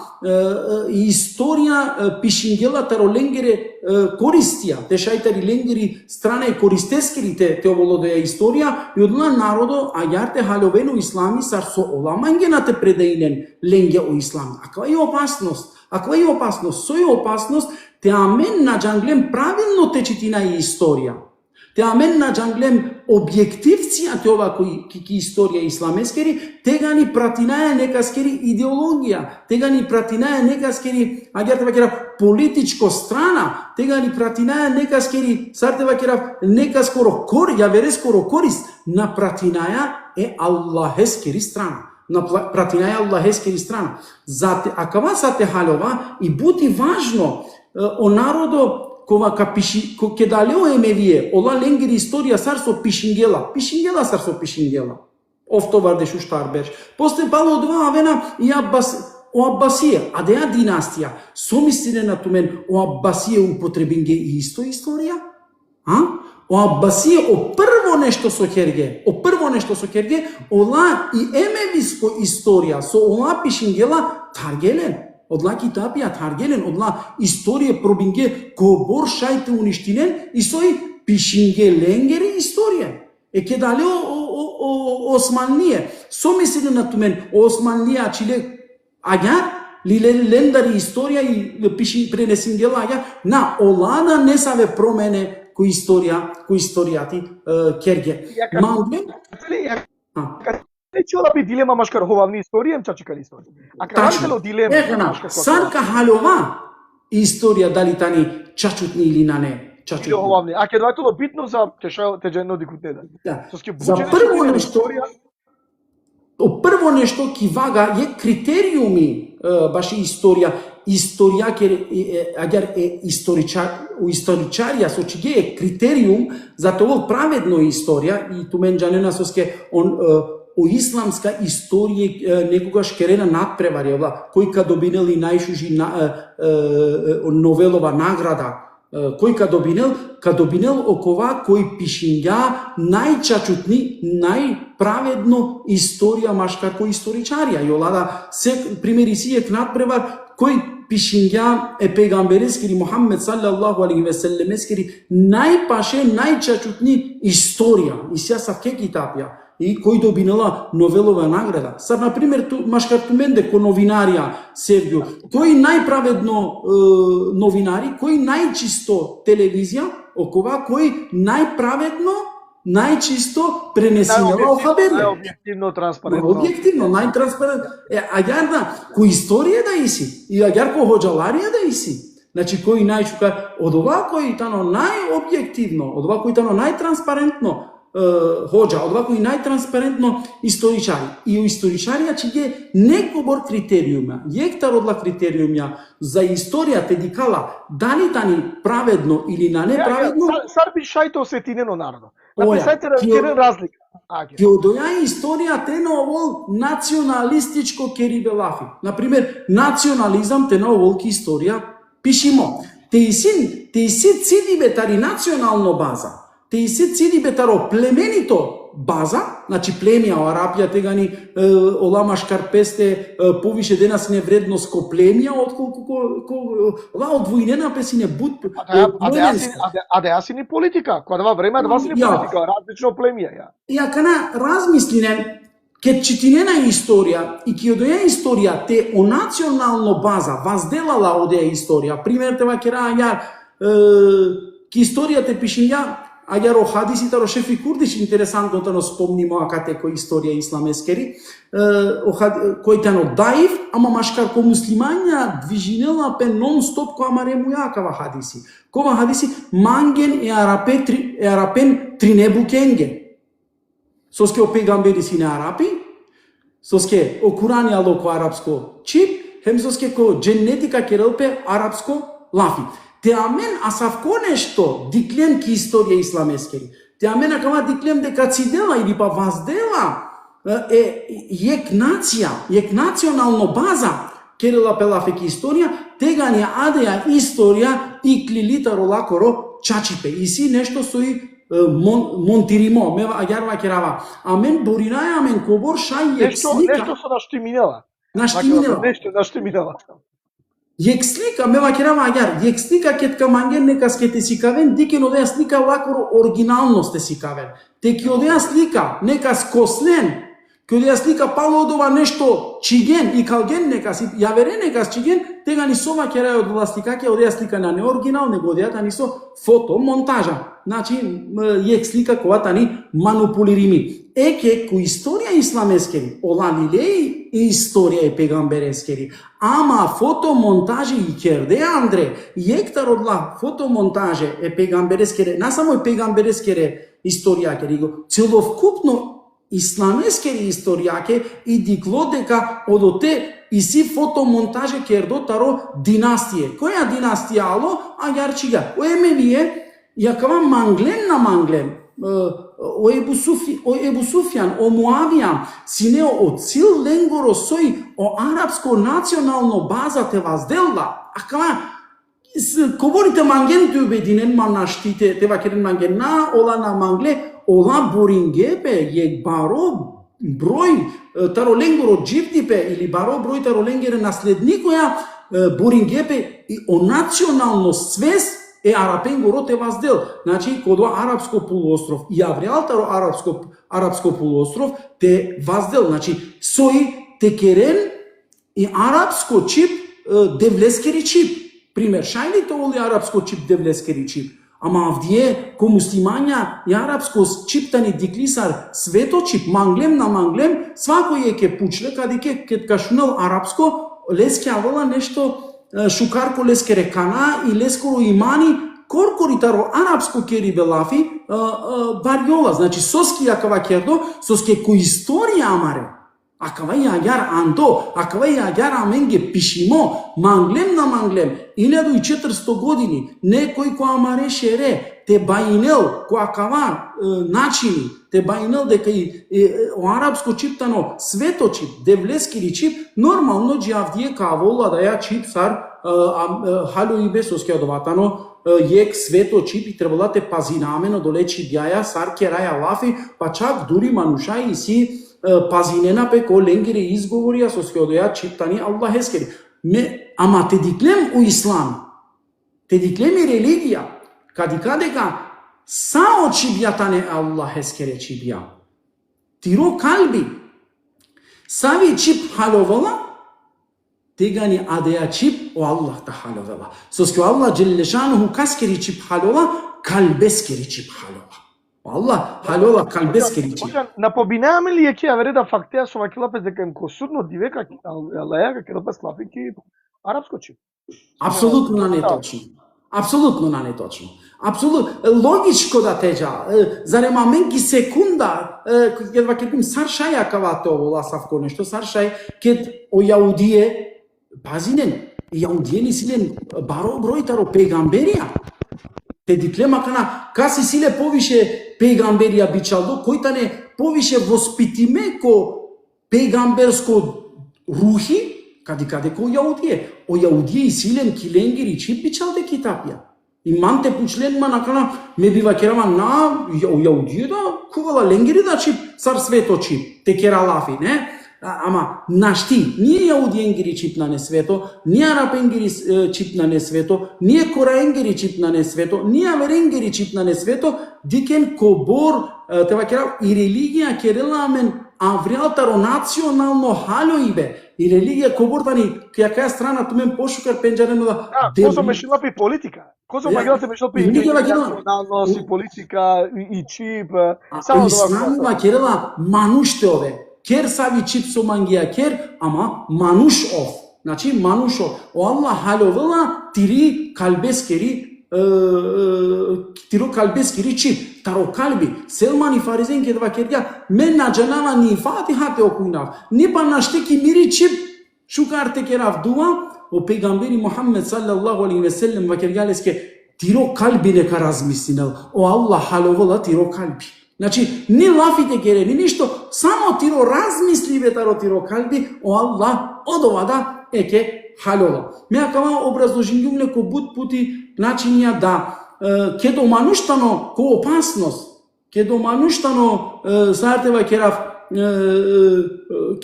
историја пишингелата ро ленгере користија, те шајтари ленгери страна и користескерите те оволодеја историја и одла народо ајарте халовено ислами сар со ола мангенате предаилен ленге о ислами. Аква е опасност, со е опасност те амен на джанглем правилно течитина и историја. Те амен на джанглем објективција те ова ки историја исламескери, тега ни пратинаја некаскери идеологија, тега ни пратинаја некаскери, политичко страна, тега ни пратинаја некаскери, некаскоро корист, на пратинаја е Аллахескери страна. На пратинаја Аллахескери страна. Зате, акава сате халова и бути важно о народо кога ке далео Емевие, ола ленгери историја сар со пишингела сар со пишингела. Офтовардеш уштар берш. После пало од два авена и о Аббасија, а деја династија. Somислине на тумен о Аббасија употребинге и исто историја? О Аббасија о прво нешто со керге, ола и емевиско историја со ола пишингела таргелен. Одла китапија таргелен, одла историја пробинге кобор шајте уништинен и сој пишинге ленгери историја. Ке дале о Османлие. Somислине на тумен о Османлие ачиле аѓар, лиле лендари историја и пиши пренесингела аѓар, на олада не саве промене кој историјати керге. Ќе да би дилема машкар ховавни историја, чачикали историја. А кралитело дилема сарка халова историја дали тани чачутни или на не. Или ховавни. А ке доајтело битно за те жено дикутеда. За прво нешто прво нешто ки вага е критериуми баш историја. Историја аѓар е историчарија со чиге е критериум за тоа праведно историја и тумен джанена соске о исламска историја некогаш керена надпревари, кој ка добинел и најшужи Новелова награда, кој ка добинел окова кој пишиња најчачутни, најправедно историја машкар кој историчарија. И олада се примери си е надпревар кој пишиња е пегамберескери Мухаммед саллаллаху алейхи ве селлемескери најпаше најчачутни историја. И сега са ке китапја и кој добинала Новелова награда. Сар, например, машкар туменде ко новинарија, Сергио, кој најправедно новинари, кој најчисто телевизија, окова, кој најправедно најчисто пренесинела хаберија. Најобјективно, транспарентно. Објективно, најтранспарентно. Агар кој историја да иси, и агар кој хоџаларија да иси. Значи, кој најчука, од ова кој тано најобјективно, од ова кој тано најтранспарентно хоџа, од ова кој најтранспарентно историчари. И историчарија че ге некобор критериума, јектар одла критериума за историја те дикала дали тани праведно или на неправедно. Сар би шајто осетинено народо. Написајте разлика. Ке одоја историја те на овол националистичко керибелафи. Например, национализам те на овол ки историја пишимо. Те иси циди бетари национално база. Те иси циди бетаро племенито база, значи племија о Арапија тегани олама шкарпесте повише денас не вредност ко племија отколку одвојнена песине бут. А да јаси ни политика, кога дава време да си ни политика, различно племија ја. Ја кана размислине ке читинена историја и ке одеја историја те о национално база возделала одеја историја. Пример те вакера ја ке историја те пишем ја Агар о хадисите ро Шефи Курдиш интересантно тано спомнимо акате кој историја исламескери, кој тано даив, ама машкар ко муслимања движинела пен нон-стоп која марему јакава хадиси. Кова хадиси манген е арапен тринебу кенген. Соске о пегамбери си на арапи, соске о Курани алоко арапско чип, хем соске ко дженетика керелпе арапско лафи. Те амен асавко нешто диклем ки историја исламескери. Те амен акама диклем дека цидела или па ваздела јек национално база керела пелафе ки историја, тега ни адеја историја и клилита ролакоро чачипе. И си нешто сои монтиримо, мева агјарва керава. Амен боринаја амен кобор шај јек слика. Нешто со наштиминела. Нешто наштиминела. Јек слика, мева керава агар, јек слика кет каманген нека скете сикавен, дикен одеја слика лакоро оригиналност е сикавен. Те ке одеја слика нека скослен, ке одеја слика пало одова нешто чиген и калген нека си јавере нека чиген, тега ни сома керај од властика ке одеја слика на неоригинал, него одеја тани со фото монтажа. Значи јек слика која тани манипулирими. Еке кој историја исламескери, ола лилеј и историја е пегамберескери. Ама фотомонтажи и керде Андре, јектар одла фотомонтаже е пегамберескере, на само е пегамберескере историја ке го целовкупно исламескери историја ке и дикло дека одоте и си фотомонтаже кердо таро династије. Која династија ало? Агјарчига. Оемевие јакава манглен на манглен. O Ebu Sufjan, o Muavija, sineo o cil lengoro soј o arapsko национално база те вазделла. Ака говорите манген те обединен манаштите те вакерен манген на ола на мангле ола борингепе јек баро број таро ленгоро дживтипе или баро број таро ленгере наследникоја борингепе и о национално свест е арапен го роте ваздел. Значи, кодо арапско полуостров и авреалтаро арапско полуостров те ваздел. Значи, сои текерен и арапско чип девлескери чип. Пример, шајлите оли арапско чип девлескери чип. Ама авдие, ко муслимања и арапско чиптани диклисар свето чип, манглем на манглем, свакој е ке пучле, каде ке кашунал арапско, леске авола нешто шукарко лескере кана и лескоро имани коркоритаро арапско кери белафи барјола. Значи соски јакава кердо, соске ко историја амаре. Акава јагар андо, акава јагар аменге пишимо, манглем на манглем, 1400 години, некој кој амаре шере, те баинел, кој акава начини, те баинел дека и о арапско чиптано свето чип, девлескири чип, нормално джавдие кавола да ја чип сар халу и бесоске одоватано јек свето чип и требала те пазинамено долечи бјаја сар кераја лафи, па чак дури манушај и си пазинена пе ко ленгири изговорија со скеодоја чиптани Аллах ескери. Ама те диклем у ислам, те диклем и религија, кадека сао чибјатане Аллах ескере чибја. Тиро калби, сави чип халовала, тега ни адеја чип о Аллах та халовала. Со ске Аллах джелешануху каскери чип халова, калбескери чип халова. Allah, haliola kalbeskerici. Na pobiname li ќе вереда фактеа со вакилапес дека им косудно дивека лајага ќе допас клапики арапско чи. Апсолутно не точно. Апсолутно не точно. Апсолутно логичко да теџа. Зарема менки секунда ќе вакилим саршаја кавато воласавко нешто саршај ке о јаудие пазинен. Јаудие ни силен баро бројтаро пегамберија. Те диклема кана каси силе повише пегамберија бичалдо, којтане повише воспитиме ко пегамберско рухи, каде ко јаудие. О јаудие и силен киленгери чип бичалде китапија. И манте пучлен манакана ме бива керама на јаудие да кувала ленгери да чип цар свето чип, те кера лафи, не? Ама нашти, ние јаудиенгери чип на не свето, ние арапенгери чип на не свето, ние кораенгери чип на не свето, ние аверенгери чип на не свето, дикен кобор, тева кера и религија кереламен авриалтаро национално халоибе. И религија кобортани, кја каја страна тумен пошукар пенџарено да... Козо мешилапи политика. Козо магилате мешилапи националност и политика и чип. Исламува керела мануштеове. Кер сави чип со мангија кер, ама манушов. Значи манушов. О Аллах халовела тири калбескери тиро калбескери чип. Таро калби. Селмани фаризен ке два керја мен наџанава ни фатиха те окујнав. Не па наштеки мири чип шукарте керав дуа о пегамбери Мухаммед саллаллаху алейхи ве селем ва керјалеске тиро калби нека размислинел. О Аллах халовела тиро калби. Значи, ни лафите кере, ни ништо, само тиро размисливе таро тиро калби, о Аллах, одовада еке халола. Меа кава образложињумле ко буд пути начинија да ке домануштано ко опасност, ке домануштано саартева керав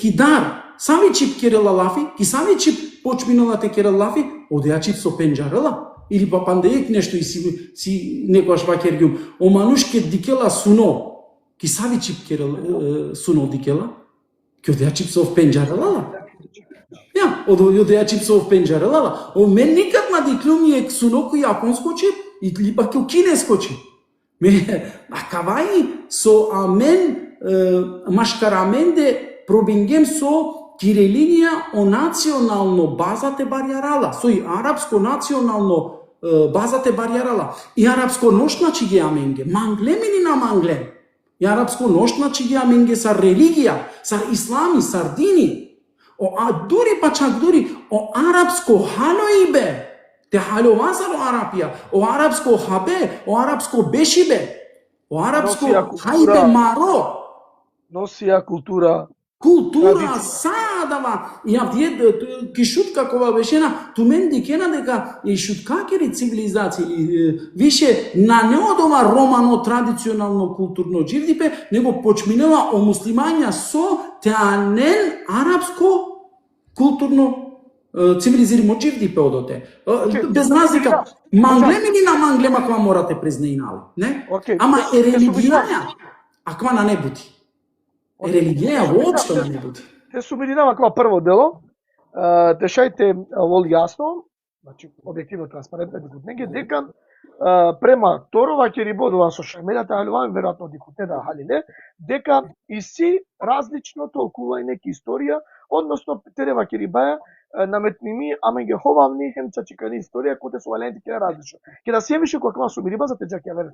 кидар, сави чип керела лафи, ки сави чип почминала те керела лафи, одеа чип со пенџарела. Или па пандејек нешто и си некојаш вакергјум. О манушке дикела суно. Ки сави чип керел суно дикела. Ки одеа чип со пенџарела. Ја, одеа чип со пенџарела. О мен никад на диклум е суно кој јапонско чип или па ко кинеско чип. Ме акаваи со амен машкараменде пробингем со ки религија о национално базате барјарала, со и арапско национално базате барјарала, и арапско ношначи ги аменге, манглемини на манглем, и арапско ношначи ги аменге сар религија, сар ислами, сар дини, дури па чак дури, о арапско халоибе, те халова сар о арапија, о арапско хабе, о арапско бешибе, о арапско хајбе маро, носија култура, култура садава. Ја вие ки шутка кога бешена тумен дикена дека и шуткакери цивилизации више на неодова романо традиционално културно живдипе, него почминела о муслимања со теанен арапско културно цивилизирано живдипе одоте. Без разлика, манглемини на манглема кога морате признаинали, не? Ама е религија, аква на не бути. Религија воопшто не буди. Те су бидинава кога прво дело, те шајте вол јасно, значи објективно транспарентно дикутнеге, дека према Торова ќе рибодува со шајмедата халуваме, веројатно дикутнеда халиле, дека и си различно толкување ки историја, односно терева ќе рибаја наметними, ама ги ховавни хемца чекани историја кој те со валенти ќе различно. Ќе да се више кога су мириба за теџа ќе вер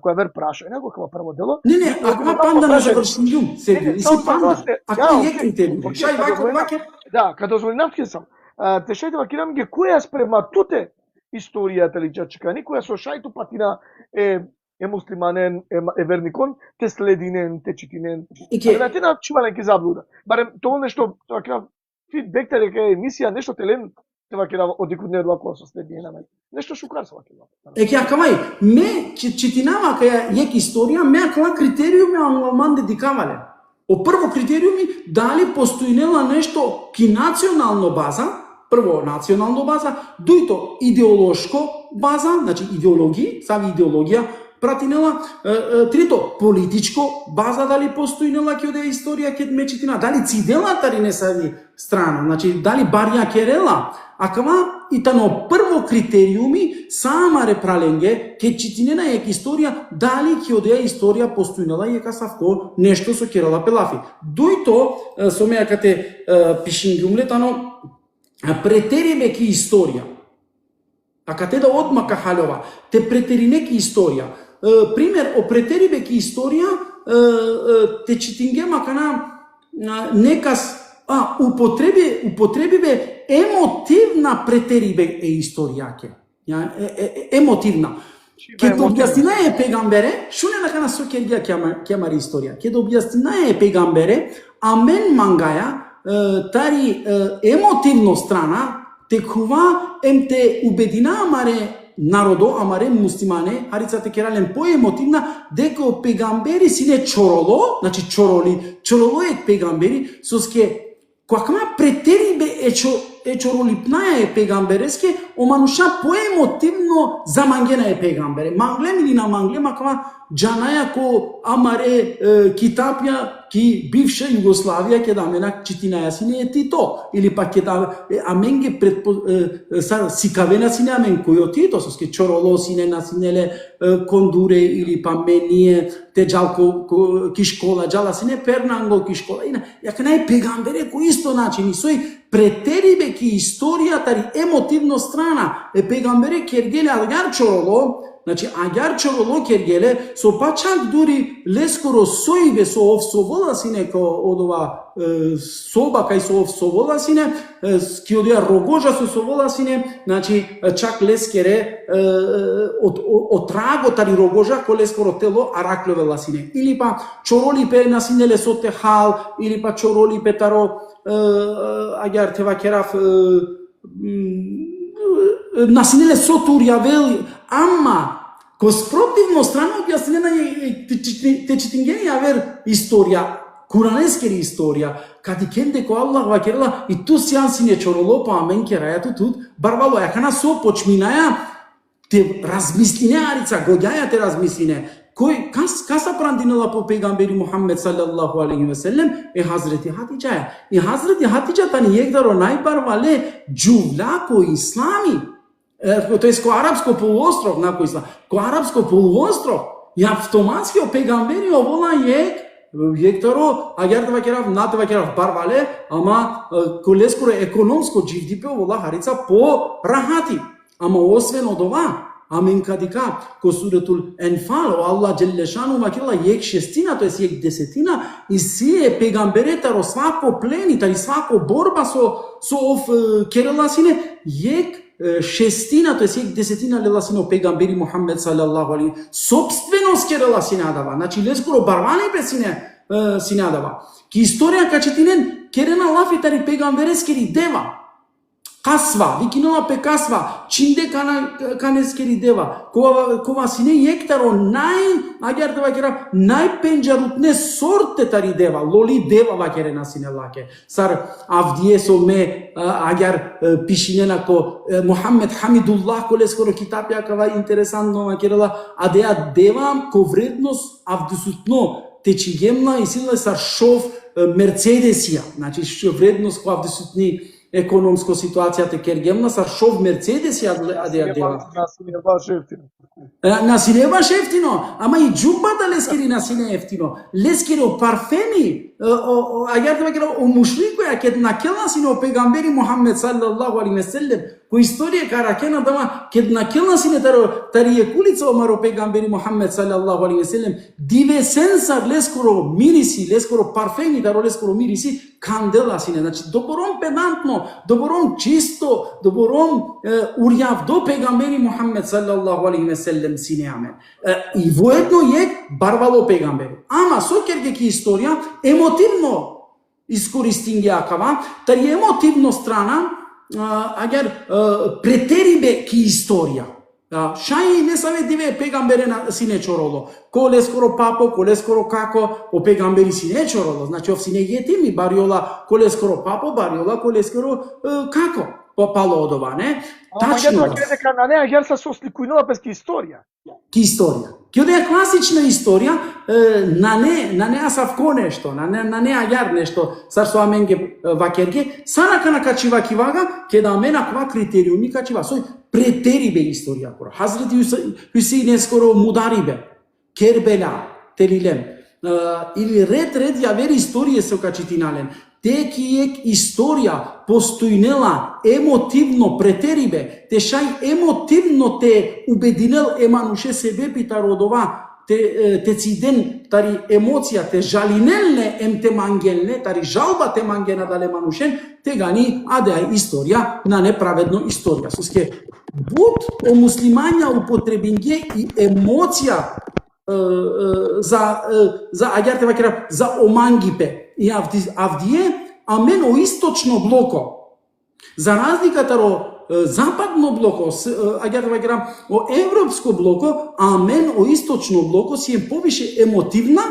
која вер праша, него кога прво дело. Не, ако панда на завршен јум, седи, и си панда. Ако е критериум, шај ваке. Да, кога дозволинавки сам. Те шајте вакирам ги која спрема туте историјата ли чекани, која со шајту патина е муслиманен, е верникон, те слединен, те читинен. А те на чувален ки заблуда. Барем тоа нешто вакирам фидбекта дека емисија нешто телен това ќе одикудне од вакво состојание на мене. Нешто шукар со вакво. Ќе акамај, ме читинава каја јек историја, ме акала критериуми ануалман дедикавале. О прво критериуми дали постоинела нешто ки национално база, прво национално база, дуито идеолошко база, значи идеологии, сави идеологија пратинела, трето политичко база дали постоинела ке оде историја ке мечитина, дали циделата ли не сави страна, значи дали барја керела, а кава Итано прво критериуми самаре праленге ке читинена ек историја дали ќе одеа историја постојнала и ека савко нешто со Керала Пелафи. Дојто со меја кате пишингумлетано претерибе ки историја. А кате да одмака халова, те претерине ки историја. Пример о претерибе ки историја те читинге макана некас употребиве емотивна претерибе историјаке. Емотивна. Ке да објаснинае пегамбере, шуне на кана со кергија кемари историја. Ке да објаснинае пегамбере, амен мангаја тари емотивно страна текува те убедина амаре народо, амаре муслимане, харицате керален поемотивна, дека пегамбери сине чороло, значи чороло е пегамбери, соске какма претерибе е чоролипнаја пегамбереске, омануша поемотивно замангена е пегамбере. Мангле мили на мангле, макама джанаја ко амаре китапја ки бивша Југославија ке да мена читинаја сине е Тито, или пак ке да аменге сикавена сине амен кој Тито, соске чороло сине насинеле кондуре или па мение те джалко кишкола, джала сине пернанго кишкола. Јака нај пегамбере кој исто начин и сој претерибе ки историја тари емотивно страна е пегамбере кергеле агар чороло. Значи, агар чороло кергеле, со пачак дури лескоро соибе со овсовола сине ко од ова соба кај со овсовола сине, ки одија рогожа со совола сине, значи чак лескере од траго тари рогожа ко лескоро тело аракловела сине. Или па чоролипе насинеле со техал, или па чоролипе таро агар тева керав насинеле со турјавел, ама ко спротивно страна објаснена те читингени авер историја, куранескери историја, кади кенде ко Аллах ва керела и ту сијан сине чороло па амен керајату тут барвало јакана со почминаја те размислине арица, гоѓаја те размислине. Кој каса прандинела по пегамбери Мухаммед саллаллаху алейхи ве селем е Хазрети Хатиџа. И Хазрети Хатиџа тани егдаро најбарвале џувла ко ислами. Тоест ко арапско полуостров, нако ислам. Ко арапско полуостров и автоматски о пегамбери овола егдаро агар да вакерав нате вакерав барвале, ама колескоро економско џивдипе овола харица по рахати. Ама освен од ова, амен кадика ко суретул Енфал, Аллах джелешану макила јек шестина, тоест јек десетина, и сие пегамберета свако плени, тари свако борба со ов керела сине, јек шестина, тоест јек десетина лела сине пегамбери Мухаммед саллаллаху алейхи собственост керела сине адава, значи лескоро барвани бе сине адава. Ки историја качетинен керена лафи тари пегамберескери дева. Касва, викинова пе касва, чинде канескери дева, кова сине јектаро агар да вакера најпенџарутне сорте тари дева, лоли дева вакере на сине лаке. Сар авдие со ме агар пишинена ко Мухаммед Хамидуллах коле скоро китапја кава интересантно вакерела, адеа дева ко вредност авдисутно течигемна и силна сар шов Мерцедесија, значи вредност ко авдисутни економско ситуацијата кергемна сар шов Мерцедес адеа дева. На сине баш ефтино, ама и џубата лескери на сине ефтино. Лескери о парфеми, агар да вакера о мушликоја ке накела сине о пегамбери Мухаммед саллаллаху алейхи ве селем, кој историја каракена дама ке накела сине тари екулица омаро пегамбери Мухаммед саллаллаху алейхи ве селем, дивесен сар лескоро мириси, лескоро парфеми даро лескоро мириси кандела сине. Значи добором педантно, добором чисто, добором урјав до пегамбери Мухаммед саллаллаху алейхи ве селем сине амен. И воедно јек барвало пегамбери. Ама со кергеки историја емотивно искористинги акава, тари емотивно страна агар претерибе ки историја. Шај не саветиве пегамбере на сине чороло. Коле скоро папо, коле скоро како, о пегамбери сине чороло. Значи ов сине јетими бариола, коле скоро папо, бариола, коле скоро како. попало од ова, не? Тачно. Ама дека на неа гер се сосликувала без историја. Ки историја. Ки одеја класична историја, на неа савко нешто, на неа јар нешто, царство аменге вакерге, санака на качива кивага, ке да мена ква критериуми качива, сој претерибе историја кора. Хазрети Хусейн скоро мударибе, Кербела, Телилем, или ред ја вери историја со качитинален. Текиек историја постојнела емотивно претерибе, те шај емотивно те убединел емануше себе питародова, те циден тари емоција, те жалинелне те мангелне, тари жалба те мангена дале манушен, те гани адеа историја на неправедно историја. Соске буд о муслимања употребинге и емоција за аѓарте вакера за омангипе и авдие, амен о источно блоко. За разлика таро западно блоко, аѓарте вакера о европско блоко, амен о источно блоко си е повише емотивна,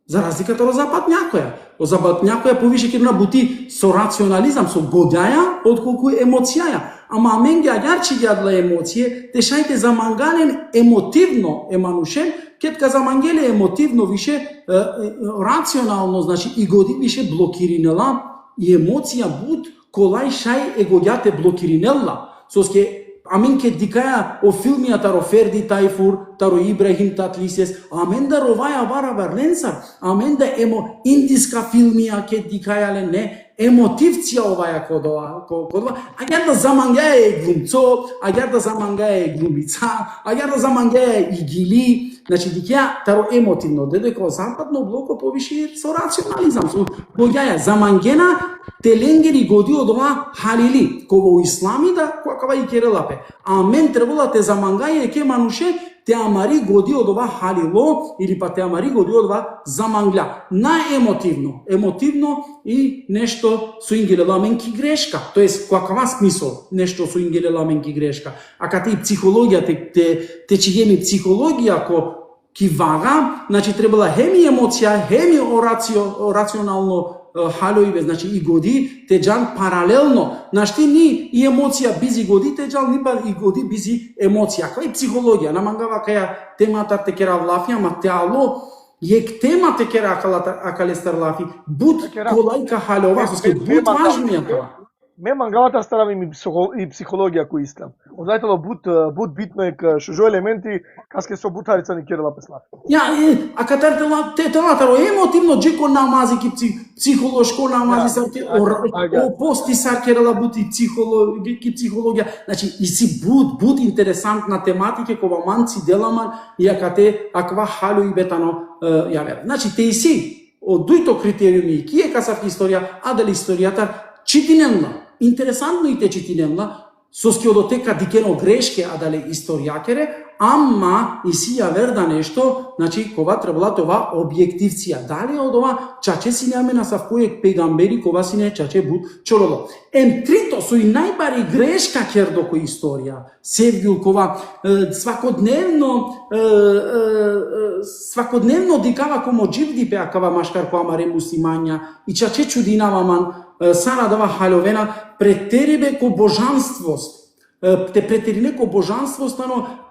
за разлика таро западњакоја. О западњакоја повише ке набути со рационализам, со годјаја, отколку емоцијаја. Ама амен ги аѓарчи јадла емоције, те шајте замангален емотивно еманушен, кетка замангеле емотивно више рационално, значи и годи више блокиринела и емоција буд колај шај егоѓате блокиринела. Соске амен ке дикаја о филмија таро Ферди Тајфур, таро Ибрахим Татлисес, амен да роваја вара варленсар, амен да индиска филмија ке дикајале не, емотивција оваја кодова, аѓар да замангаја е глумцо, аѓар да замангаја е глумица, аѓар да замангаја и гили, значи дикеја таро емотивно, додека западно блоко повише со рационализам, со гоѓаја замангена теленгери годи од ова халили, кога у ислами да кога и керелапе. А мен требала те замангаја ке мануше те амари годи од ова халило или па те амари годи од ова замангля. На емотивно и нешто со ингелеламенки грешка. Тоест, каква смисол нешто со ингелеламенки грешка. А каде и психологија те чигеми психологија ки вага, значи требала хеми емоција, хеми рационално халоиве, значи и годи те джан паралелно. Нашти ни и емоција бизи годи те джан ни па и годи бизи емоција. Кај психологија намангава каја темата те кера влафија, ма теало јек тема те кера акалестар лафи. Буд колајка халова, соске буд важно ја тоа. Ме мангавата старам и психологија кој искам. Однајтало буд битно е шо елементи каске со бутарица ни керела песлав. Ја, а катартела таро емотивно джеко намази ки психолошко намази сар ке о пости сар керела бути психологија. Значи и си буд интересантна тематика кога манци деламан и аква халу и бетано ја. Значи те и си од дуито критериуми ки е касав историја, а дали историјата читинемна, интересантно и те читинемна, со скиодотека дикено грешке, а дали историјакере, ама и си ја верда нешто, значи кога требала това објективција. Дали од ова чаче си не амена сав којек пегамбери, кога си не чаче буд чололо. Трито со и најбари грешка кердо кој историја. Севгил кога свакодневно дикава комо дживди пеа кава машкар која маре муслимања и чаче чудинава ман сара дава халовена претерибе ко божанствост. Те претерине ко божанствост,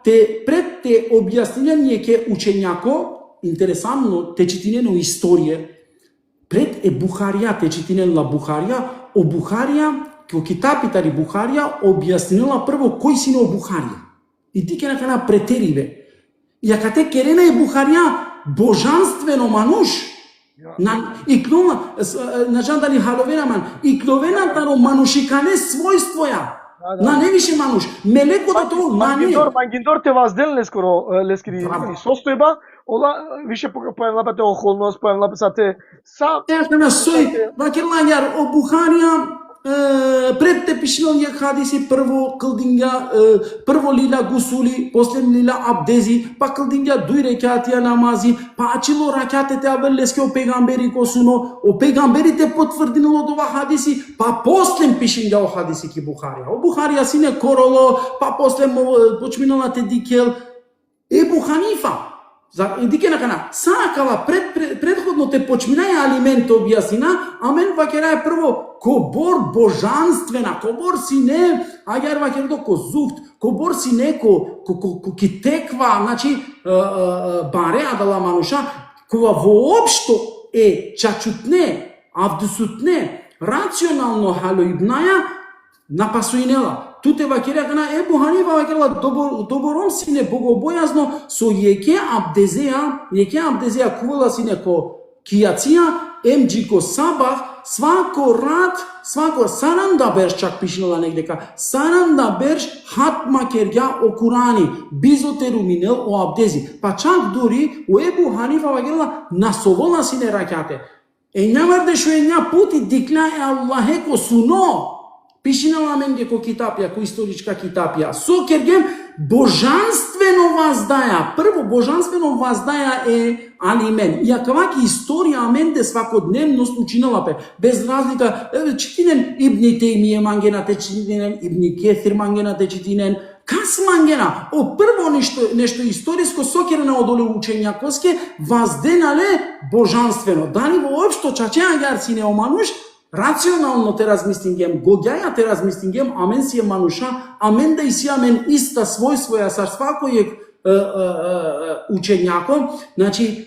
пред те објасниле ке учењако, интересантно, те читинено историја, пред е Бухарија, те читинела Бухарија, о Бухарија, ко китапитари Бухарија, објаснила прво кој си о Бухарија. И ти ке накана претерибе. И ака те керена е Бухарија, божанствено мануш, и клова, на жандали халовена ман, и кловената ро манушикане својствоја. На не више мануш, мелекото тоа на не. Мангиндор те возделне скоро лескри состојба, ола више поемлапате охолност, поемлапате са. Ефтена сој, вакерлањар о Бухарија, пред те пишнал ја хадиси прво кылдинга, прво лила гусули, после лила абдези, па кылдинга дуј рекатија намази, па ачило ракатете абелеске о пегамбери косуно, о пегамберите потврдинало ова хадиси, па после пишинга о хадиси ки Бухарија. О Бухарија сине короло, па после почминала те дикел, Ебу Ханифа. Индике на кана, сакава предходно те почминаја алимент објасина, амен вакера е прво кобор божанствена, кобор си не, агар вакер до ко зухт, кобор си не ко ки теква, значи бареа дала мануша, кога воопшто е чачутне, авдусутне, рационално халоибнаја, напасуинела. Туте вакера кана Ебу Ханифа вакера добором сине богобојазно со јеке абдезеа кувала сине ко кијација, емџико сабах, свако саранда берш чак пишнала негдека, саранда берш хатма кергја о Курани, бизотеру минел о абдези. Па чак дури у Ебу Ханифа вакера насовола сине ракате. Нямарде шо ња пути дикла е Аллахе ко суно. Пишинала менге ко китапија, ко историчка китапија. Со кергем божанствено ваздаја. Прво божанствено ваздаја е алимен. Јакаваки историја аменде свакодневно случинала пе. Без разлика, читинен Ибни Теймије мангенате читинен, Ибни Кефир мангенате читинен, Кас мангена, прво нешто историско сокерна одоле учења коске, вазденале божанствено. Дали воопшто чачеа гарци не омануш, рационално те размислингем, гогјаја те размислингем, амен си е мануша, амен да и си амен иста своја сар свакојек учењако, значи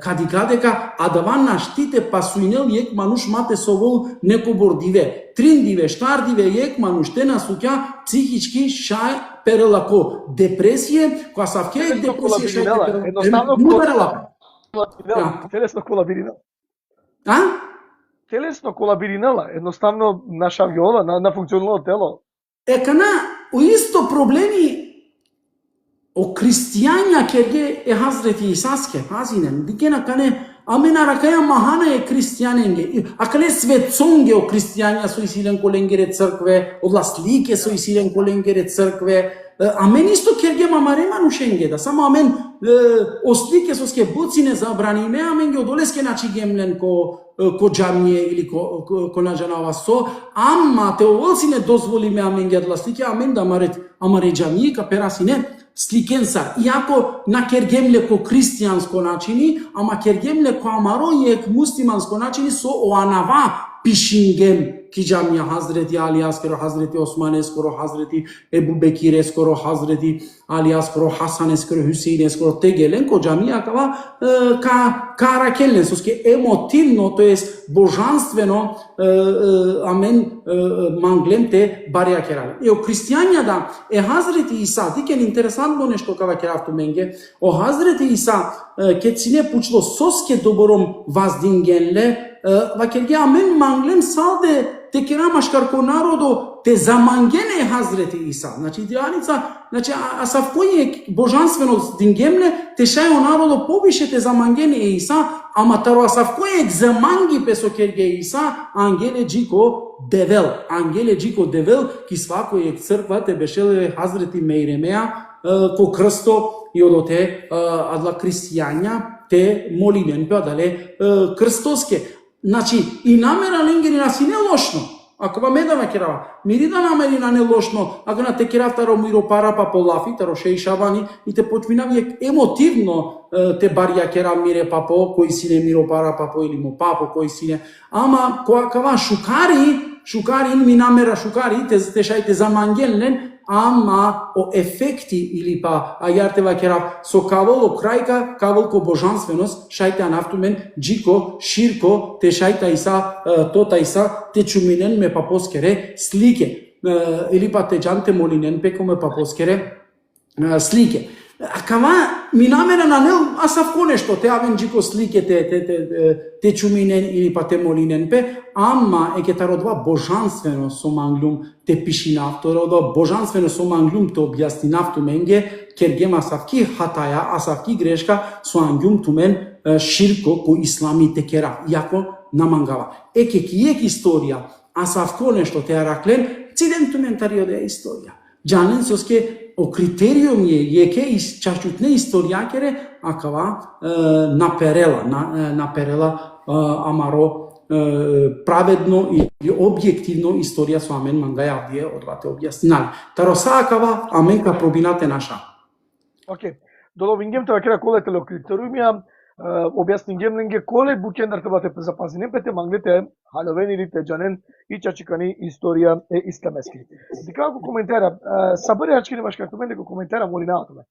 кадика дека адаван наштите пасуинел јек мануш мате совол неко бордиве, триндиве, штардиве јек мануш те насуќа психички шај перелако депресија, која савке депресија шај едноставно телесно колабирина. Телесно колабиринала, едноставно наша авиона, на функционално тело. Кана, у исто проблеми о христијања кеде е Хазрети Исаске, пазинен, дикена кане, амена ракаја махана е христијаненге, а кане светцонге о христијања со исилен коленгере цркве, одласлике со исилен коленгере цркве, амен исто керге мамарема нушенге, да само амен ослике со ске буцине забраниме, амен ги одолеске начи гемлен ко џамије или ко наџанава со, ама те оволси не дозволиме амен ги адласлике, амен да амаре џамије ка перасине сликен сар. Иако на кергемле ко христијанско начини, ама кергемле ко амаро јек муслиманско начини со оанава пишингем ки џамија Хазрети Али Аскеро, Хазрети Османе скоро, Хазрети Ебу Бекире скоро, Хазрети Али Аскеро, Хасане скоро, Хусейне скоро, тегелен ко џамија кава каракелен, соске емотивно, тоест божанствено, амен, манглем те барија керале. О христијања да е Хазрети Иса, дикен интересантно нешто кава керавту менге, о Хазрети Иса, ке си не пучло соске добором ваздингенле, вакерге амен манглем салде те керамашкар ко народо те замангене Хазрети Иса. Значи дијаница, значи асавкоје божанствено дингемле те шајо народо побише те замангене е Иса, ама таро асавкоје заманги песо керге Иса, ангеле джико девел, ки свакоје црква те бешеле Хазрети Мейремеа ко крсто и одоте адла христијања те молинен падале крстоске. Значи, и намера ленгери на си не лошно. Ако ба медава керава, мири да намери на не лошно, ако на те керавтаро миро пара па полафи, таро шеи шабани, и те почминави емотивно те барија керав мире папо, кој си не миро пара папо или му папо, кој си не. Ама, кога шукари, ми намера шукари, те шајте замангелен, ама о ефекти или па ајартева керав со кавол крајка, кавол ко божанственост, шајте анафтумен, джико, ширко, те шајта Иса, тота Иса, те чуминен ме папоскере слике, или па те джанте молинен пеко ме папоскере слике. А кава ми намера на нел, асавко нешто, те авен джико слике, те чуминен или па те молинен пе, ама е ке тародва божанствено со манглум те пиши нафто, родва божанствено со манглум те објасни нафто менге, кергем асавки хатаја, асавки грешка со ангјум тумен ширко ко ислами те кера, јако намангава. Ке кијек историја, асавко нешто те араклен, циден тумен тариоде историја. Џанен соске о критериум јеке чачутне историја кере, акава наперела амаро праведно и објективно историја со амен мангаја авдие одвате објаснали. Таро саакава амен ка пробинате наша. Океј. доловингем тоа кера коле телокритериумија, објаснингемленге коле букендар trebate запазинем пете манглите халовен или теджанен и чачикани историја е исламески. Дека ако коментара сабарјачки немаш како мене го коментара молинаато ме.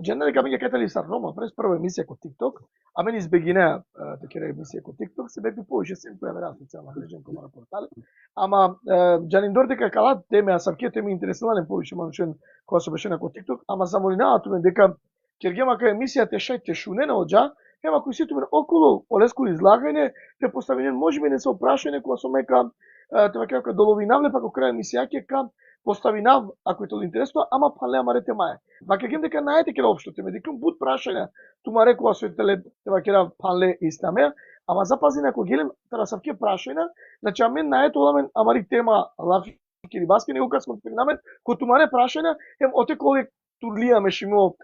Дженна дека ми кетали са Рома през прва емисија ко TikTok, а мене избегина такива емисија ко TikTok се беки повеќе се која веројатно социјална мрежа ко на портали. Ама Джанин дор дека кала теме а сам ке ми интересувален повеќе манушен кога се беше на ко TikTok, ама за молинаато ме дека Кергема кај емисијата шајте шунена оџа, ема кој сите околу олеско излагање, те поставине можеби не се опрашање кога со мека тоа како доловинавле па кога крај емисијаке ка поставинав ако е тоа интересно, ама пале амарете мај. Ма кегем дека најте ке општо те медикум буд прашање, тума кога со теле тоа ке пале истаме, ама запази на кога гелем тарасавке прашања, значи амен најте оламен амари тема лафи ки баски него кога смо принамет, ко тумаре прашања, оте коли турлија мешимо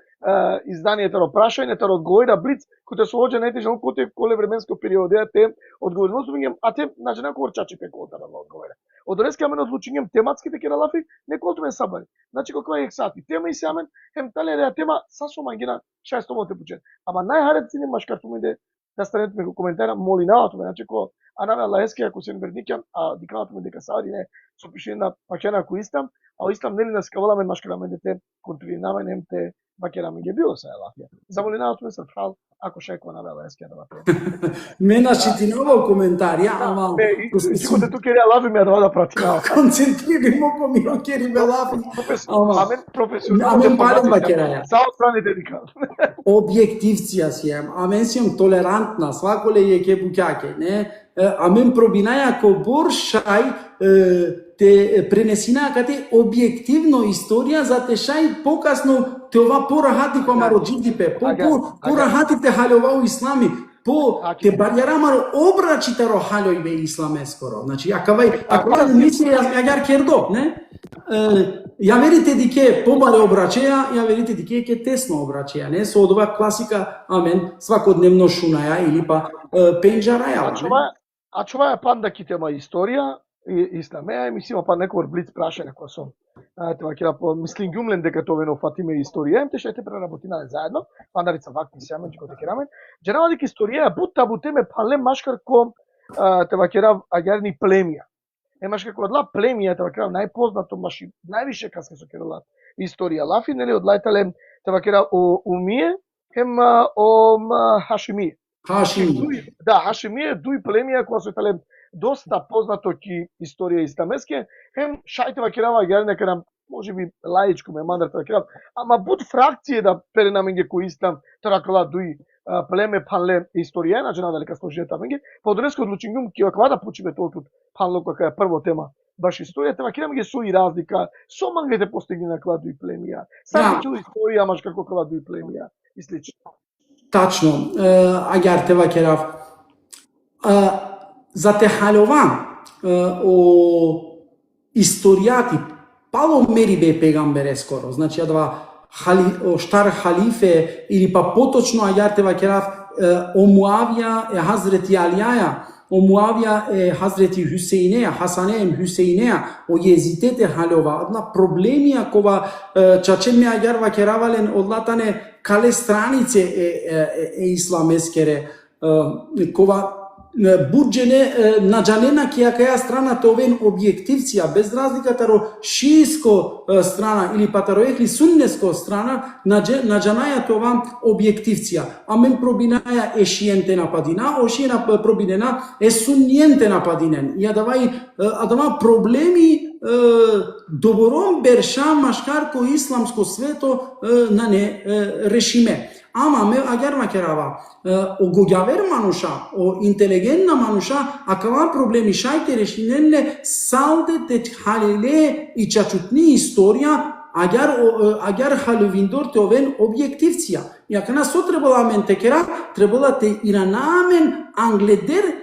изданието на прашање, таа одговора блиц, кој се оѓа најтежно коле временско период, те одговорност вињем, а те значи некој чачи пеколта да одговора. Од донеска амен одлучињем тематските кералафи, неколку ме сабари. Значи колку е сати, тема и се амен, тале тема сасо мангина 6 моте почет. Ама најхарет си немаш картумиде да станете ме го коментара молинаато ме, значи ко Анаве Аллаески ако се верникам, а дикаато ме дека сади не со пишење на пакена кој истам, а истам нели на скаваламе машкаламе дете контролинаме немте бакера ми ги било се лафија. Замолинаато ме се фал ако шеко на Аллаески да лафија. Мена шитиново коментари, ама Сикоте тука е лафи ме да пратина. Концентрирamo по миро кери ме лафи. Амен професионално. Амен палем бакера ја. Сао страните дика. Објективција си јам, амен си јам толерантна, сваколе е ке букаке, не? Амен пробинаја ко боршај те пренесина кате објективно историја за те шај покасно те ова порахати кома роджити пе порахати те халјова ислами по те барјарамаро обрачите ро халјој бе исламе скоро. Значи акавај мисија јагар кердо, не? Ја верите дике побаре обрачеја, ја верите дике ке тесно обрачеја, не? Со ова класика, амен, свакодневно шунаја или па пенџараја. А чува е панда ки тема историја, исламе, мислимо па некој блиц прашање кој сум. Тоа ќе по мислим гумлен дека тоа вено фатиме историја, те шете преработинале заедно, пандарица вакти се амен што керамен. Джерава дека историја бута бутеме пале машкар ко тоа ќе агерни племија. Емаш како одла племија тоа ќе најпознато маши највише каска со керала историја лафи нели одлајтале тоа ќе умие Хашими. Да, Хашимија дуј племија која се тале доста познато ки историја исламеске, шајтева керава герне нека можеби лаичко ме мандар тоа керав, ама буд фракција да перенаменге кој истам тракала дуј племе панле историја, значи надалека сложија таменге, по донеско одлучингум ки аква да почиме толку панло која е прво тема баш историја, тева кераменге со и разлика, со мангете постигни на кла дуј племија. Сами чули историја, маш како кла дуј племија и слично. Тачно, агар тева керав. За те халјован о историјати пало мери бе пегамбере скоро, значи адва штар халифе или па поточно агар тева керав о Муавија е Хазрети Алијаја, о Муавија е Хазрети Хусеинеја, Хасанеем Хусеинеја, о језитете халјова, одна проблемија кова чачеме агар ва керавален одлатане кале странице е исламескере, кова буџене наџанена кија страна овен објективција без разлика таро шииско страна или па таро ехли суннеско страна наџанаја това објективција. Амен пробинаја е шиенте нападина, ошиена пробинена е сунниенте нападинен. И адава проблеми добором берша машкарко исламско свето на не решиме. Ама ме агар макерава о гоѓавер мануша, о интелигентна мануша, акава проблеми шајте решиненле салде те халиле и чачутни историја агар халевиндор те овен објективција. И акана со требала мен текера, требала те иранамен англедер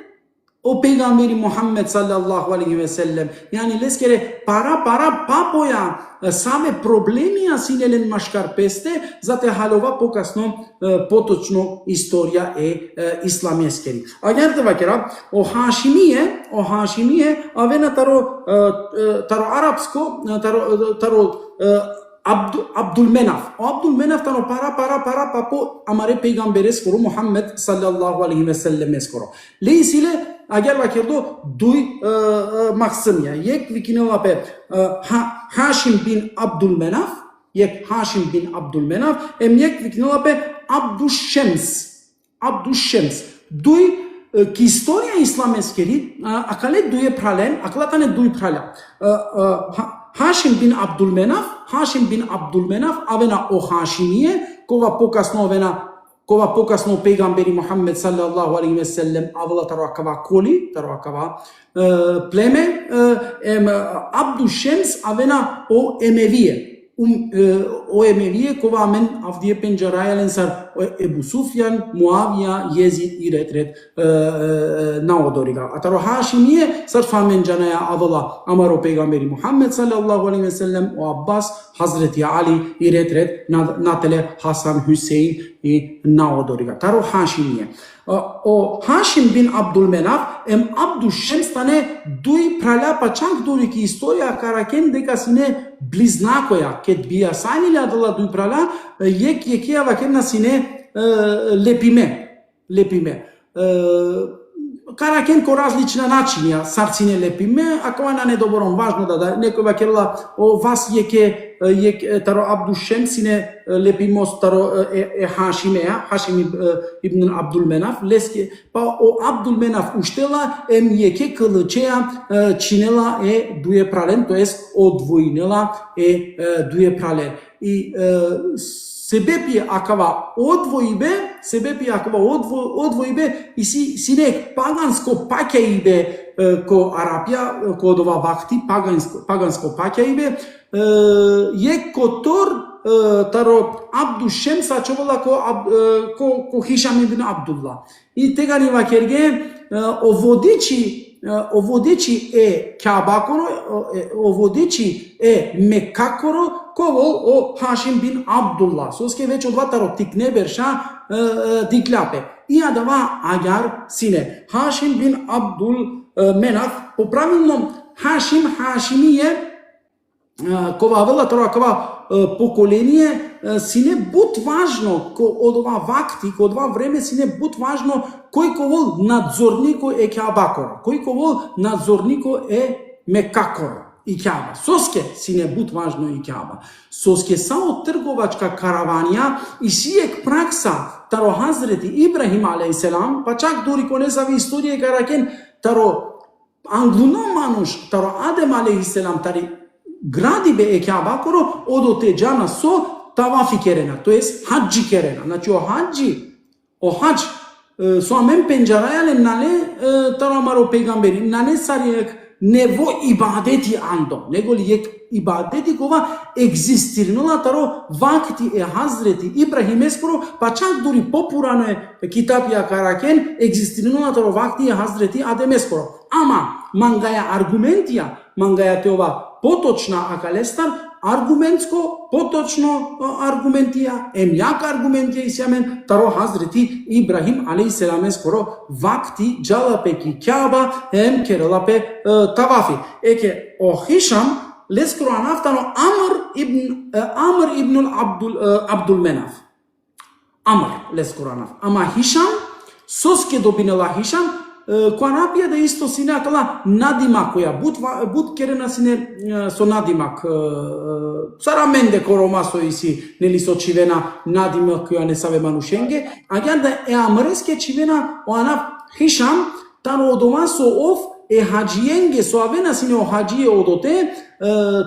o Peygamberi Muhammed sallallahu alaihi ve sellem. Yani leskere para papoja same problemија синелен машкар песте, за те халова покасно поточно историја е исламескери. Агар те вакера о Хашимие, авена таро арапско, таро Abdulmenaf. O Abdulmenaf tano para papo amare peygambere skoro Muhammed sallallahu aleyhi ve sellem skoro. Leysile agar vakirdo duy maqsim ya. Yek vikinela pe Hashim bin Abdulmenaf, yek Hashim bin Abdulmenaf, em yek vikinela pe Abdushems. Duy ki historia islameskeri akale duye pralen, aklatane duy prala. Hashim bin Abdulmenaf avena o Hashimije, kova pokasno pejgamberi Muhammed sallallahu aleyhi ve sellem avla taro akava koli, taro akava pleme, Abdushems avena o Emevije. O Emevije kova amen avdije penjarajalen sar Ebu Sufjan, Muavija, Jezid i retret naodoriga. Ataro Hashimije sar famen janaya avla amaro peygamberi Muhammed sallallahu aleyhi ve sellem o Abbas, Hazreti Ali i retret natele Hasan Hüseyin i naodoriga. Taro Hashimije. O Hashim bin Abdulmenaf em Abdushems tane duj prala pa čak duri ki historia karaken deka sine bliznakoja ket bija sanile adala duj prala jekija vakemna sine lepime. Karaken ko različna načinja sarcine lepime, ako ona ne doborom važno da neko vakela o vas jeke taro Abdushems sine lepimos taro Hashim ibn Abdulmenaf leske pa o Abdulmenaf uštela em jeke kılıçeja činela duje pralen, to jest odvojnela duje pralen. I sebepi akava odvojibe i sine pagansko pakjaibe ko Arabija, ko ova vakti pagansko pakjaibe je kotor taro Abdushems čovala ko Hisham ibn Abdullah. I tega ni vakerge ovodići Kaabakoro, ovodići Mekakoro, kovol o Hashim bin Abdullah. Soske već odvataro tikne berša diklape. I adava agar sine. Hashim bin Abdulmenaf, po pravilnom Hashimije, kova vela taro pokolenje sine but važno od ova vakti, od ova vreme sine but važno koji kovol nadzorniko Kaabakoro, koji kovol nadzorniko Mekakoro i Kaaba. Soske sine but važno i Kaaba. Soske samo trgovačka karavanija i sijek praksa taro Hazreti Ibrahim a.s. pa čak duri ko ne zavi istorije karaken taro angluno manuš, taro Adem a.s. tari gradibe Kaabakoro odo te džana so tavafi kerena, to jest hađi kerena. Znači o hađ so amen penjarajale nane taro amaro peygamberi nane sarijek nevo ibadeti ando, nego li jek ibadeti kova egzistirnula taro vakti Hazreti Ibrahim eskoro, pa čak duri popurane kitapja karaken egzistirnula taro vakti Hazreti Adem eskoro. Ama mangaja argumentija, mangaja te ova potočna akalestar, argumentsko, potočno argumentija, jak argumentija i sjamen, taro Hazreti Ibrahim a.s. skoro vakti džalape ki Kaaba, kerelape tavafi. Eke o Hisham, leskoro anaftano Amr ibn Abdulmenaf. Amr, leskoro anaf. Ama Hisham, soske dobinela Hisham, ko Arabija da isto sine akala nadimakoja, but kerena sine so nadimak. Saramende koromaso isi neli so čivena nadimakoja ne save manušenge, a ganda amreske čivena o anaf Hisham, taro odomaso of hađijenge, so avena sine o hađije odote,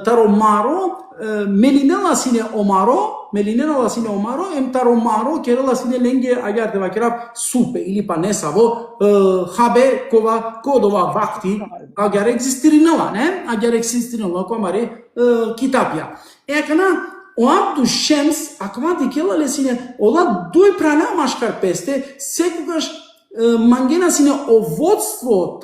taro maro, melinela sine omaro, em taro maro, kerela sine lenge agar te vakirab supe, ili pa nesavo, habe kodova vakti, agar existirinela, ne? Agar existirinela, ko amare kitapja. Ekana, o Abdushems, akvati kelale sine, ola doi prana maškar peste, sekugaš mangena sine o vodstvo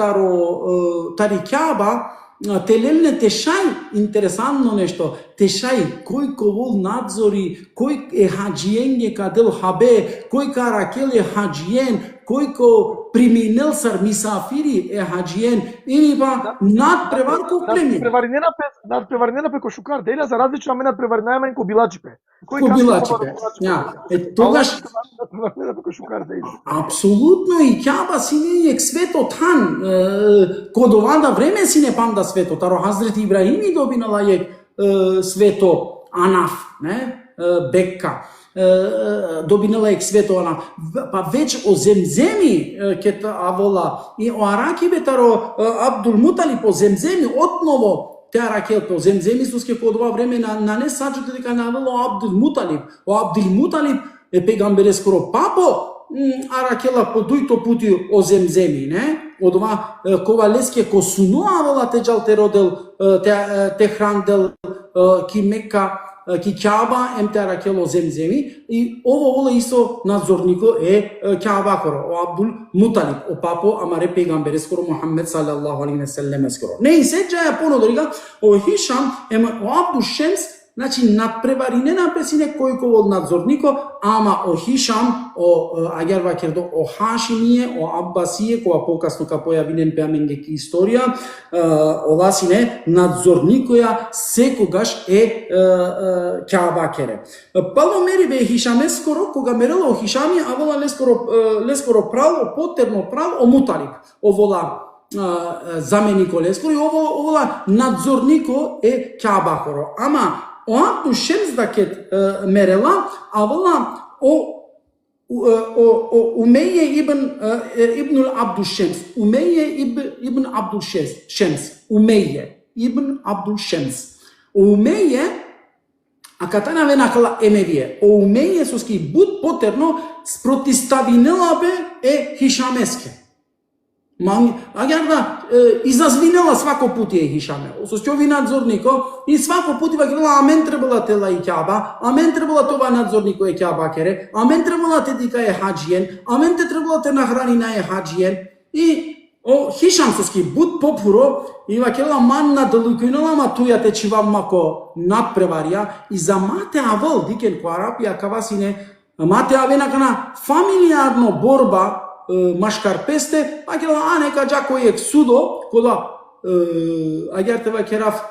tari Kaaba, телелне тешај, интересантно нешто, тешај, кој ковол надзори, кој е хаджиенге кадел хабе, кој каракел е хаджиен, кој ко приминел сар мисафири е хаджиен, или ба надпреварко племе. Надпреварнена пе кошукар, деля за различно аме надпреварнена мен ко билачипе. Ко билачипе. Тогаш надпреварнена пе кошукар деля. Апсолутно и Кјаба си не е светот хан, код овада време си не памда светот, аро Хазрети Ибрахими добинала е свето Анаф, не? Бекка. Добинала е свето Анаф. Па веќе о земземи ке авола и о араки бетаро Абдул Муталиб о земземи отново те аракел по земземи суске код ова време на не саđате дека навело Абдул Муталиб. О Абдул Муталиб е пегамбере скоро папо аракела по дујто пути о земземи, не? Од ова ковалеске ко сунуавала те джал те родел, те храндел ки Мека, ки Кјаба ем те аракел о земземи и ово воле исто надзорнико е Кјаба коро, о Абдул Муталиб, о папо амаре пегамбере скоро Мухаммед салаллаху алейхи ве селлем скоро. Не и се джаја понодорига о Хишам ем о Абдул Шемс. Значи, надпреваринена песине кој ковол надзорнико, ама о Хишам, о агер вакердо, о Хашимие, о Аббасие, кога покасно ка појавинен пеаменгеки историја, ова сине надзорникоја секогаш е Кјаба кере. Пало мери бе Хишаме скоро, кога мерела о Хишами, а вола лескоро прал, потерно прал о Муталиб, о вола заменико лескоро и овола надзорнико е Кјаба коро. Ама о Абдул Шемс дакет мерела, а вола о Умеје ибн Абдул Шемс. Умеје ибн Абдул Шемс. Умеје ибн Абдул Шемс. Умеје, а катана венакала Емевие. О Умеје соски буд потерно спротиставинела бе е Хишамеске. Агерда изазвинела свако пути е Хишаме. Осостови надзорнико и свако пути вакела амен требала тела и Кјаба, амен требала това надзорнико е Кјаба кере, амен требала те дика е хаджиен, амен те требала те нахранина е хаджиен и о Хишам соски буд попуро и вакела манна делукинала ма туја те чивам мако надпреварија и за мате авол дикен ко Арапија кавасине мате авенакана фамилиарно борба машкар песте, акела нека джако е судо, кода агерте вакерав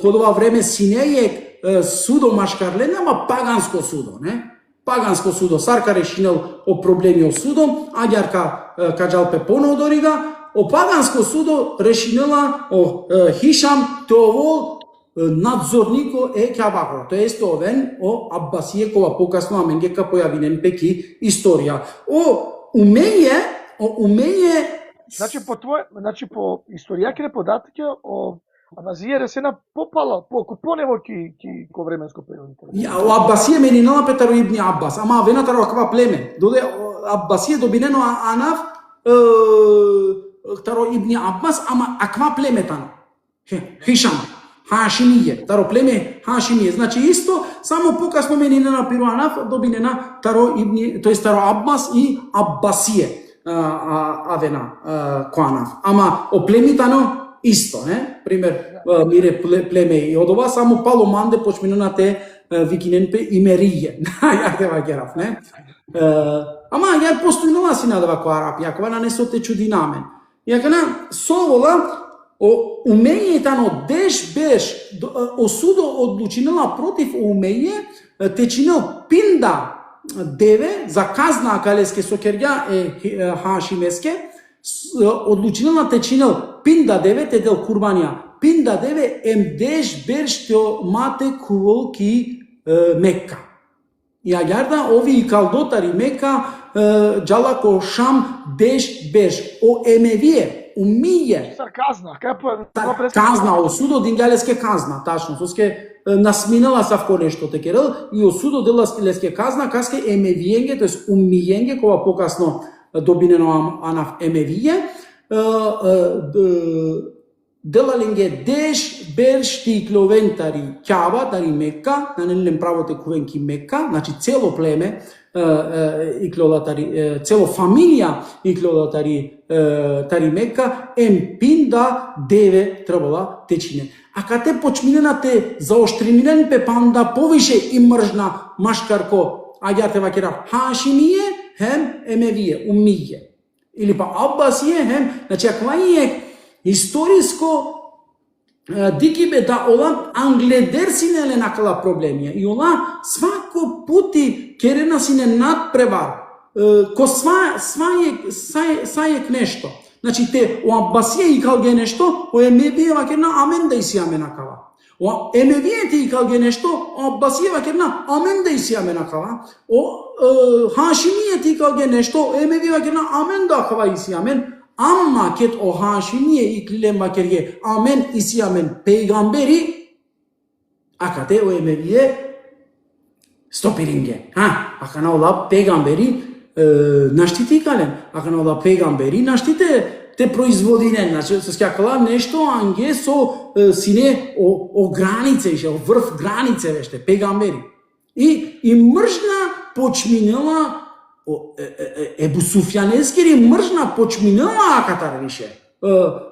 кодова време синејек судо машкарле, нема паганско судо, не? Паганско судо, сарка решинел о проблеми о судом, агерка каджалпе понодорига, о паганско судо решинела о Хишам, тоа надзорнико е Кјабакро, тоа е овен о Аббасие, кога покасно аменгека појавинен пеки историја. О Умеје Значи по историјаките податоки о Абасие ресена попала, понево ки ко временско период. О Аббасие менинала Петаро ибн Аббас, ама венатаро аква племе. Доде Аббасие добинено Анаф таро ибн Аббас, ама аква племетано. Хишам. Хашимие, таро племе Хашимие. Значи исто, само покасно менинена Пиру Анаф добинена таро ибн, тоест таро Аббас и Аббасие авена коанаф. Ама о племитано исто, не? Пример мире племе и од ова само пало манде почминена те викинен пе имерие. Јаде вакерав, не? Ама ја постојнала си надава која Арапија, која не со те чудинамен. Јакана совола о Умејетано деш беш осудо одлучинела против Умеје, те чинел пинда деве за казна калеске сокерја е Хашимеске, одлучинела те чинел пинда деве те дел курбанија. Пинда деве ем деш беш те мате куволки Мекка. И агерда ови калдотари Мека джалако Шам деш беш о емевие Умије. Казна, осудо дингалеске казна, тачно, соске насминала савко нешто текерел и осудо деласке казна, каске емевиенге, тоест умиенге, кога покасно добинено Анаф емевие, делаленге деш берш ти кловен тари Кјаба, тари Мекка, на нелен право те кувен ки Мекка, значи цело племе иклола тари, цело фамилија иклола тари Мекка, пинда деве требала течине. А кате почминена те заоштриминен пепанда повише и мржна машкарко аѓате вакера Хашимие хем Емевие, Умие. Или па Аббасие хем, значи аквајек историско дикибе да ола англедерсинеле накала проблемија и ола свако пути керена сине надпревар ко сајек нешто. Значи те о Аббасие икалге нешто, о Емевие вакерна амен да иси амен акала. О Емевие ти икалге нешто, о Аббасие вакерна амен да иси амен акала. О Хашимие ти икалге нешто, о Емевие вакерна амен да акала иси амен. Amma ket o Haşimiye iklilem vakerge amen isi amen peygamberi akate o Emeviye stopiringe. Akana ola peygamberi naštiti kalem. Akana ola peygamberi naštite te proizvodine. Znači, se skakala nešto ange so sine o granice, o vrh granice vešte, peygamberi. I mržna počminjala Ebu Sufjaneskeri mržna počminjala akatар više.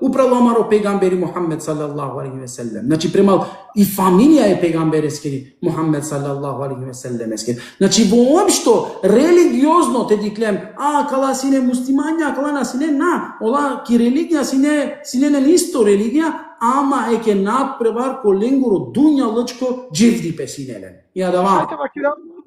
Upravo Amaro pegamberi Muhammed sallallahu alaihi ve sellem. Znači premalo i familija je pegambereskeri Muhammed sallallahu alaihi ve sellem eskeri. Znači uopšto religiozno te diklem, kala sine muslimanja, kala na sine na, ola ki religija sine ne isto religija, ama eke nadprevar ko lenguro dunja lčko dživdi pesinelen. Ja da vam.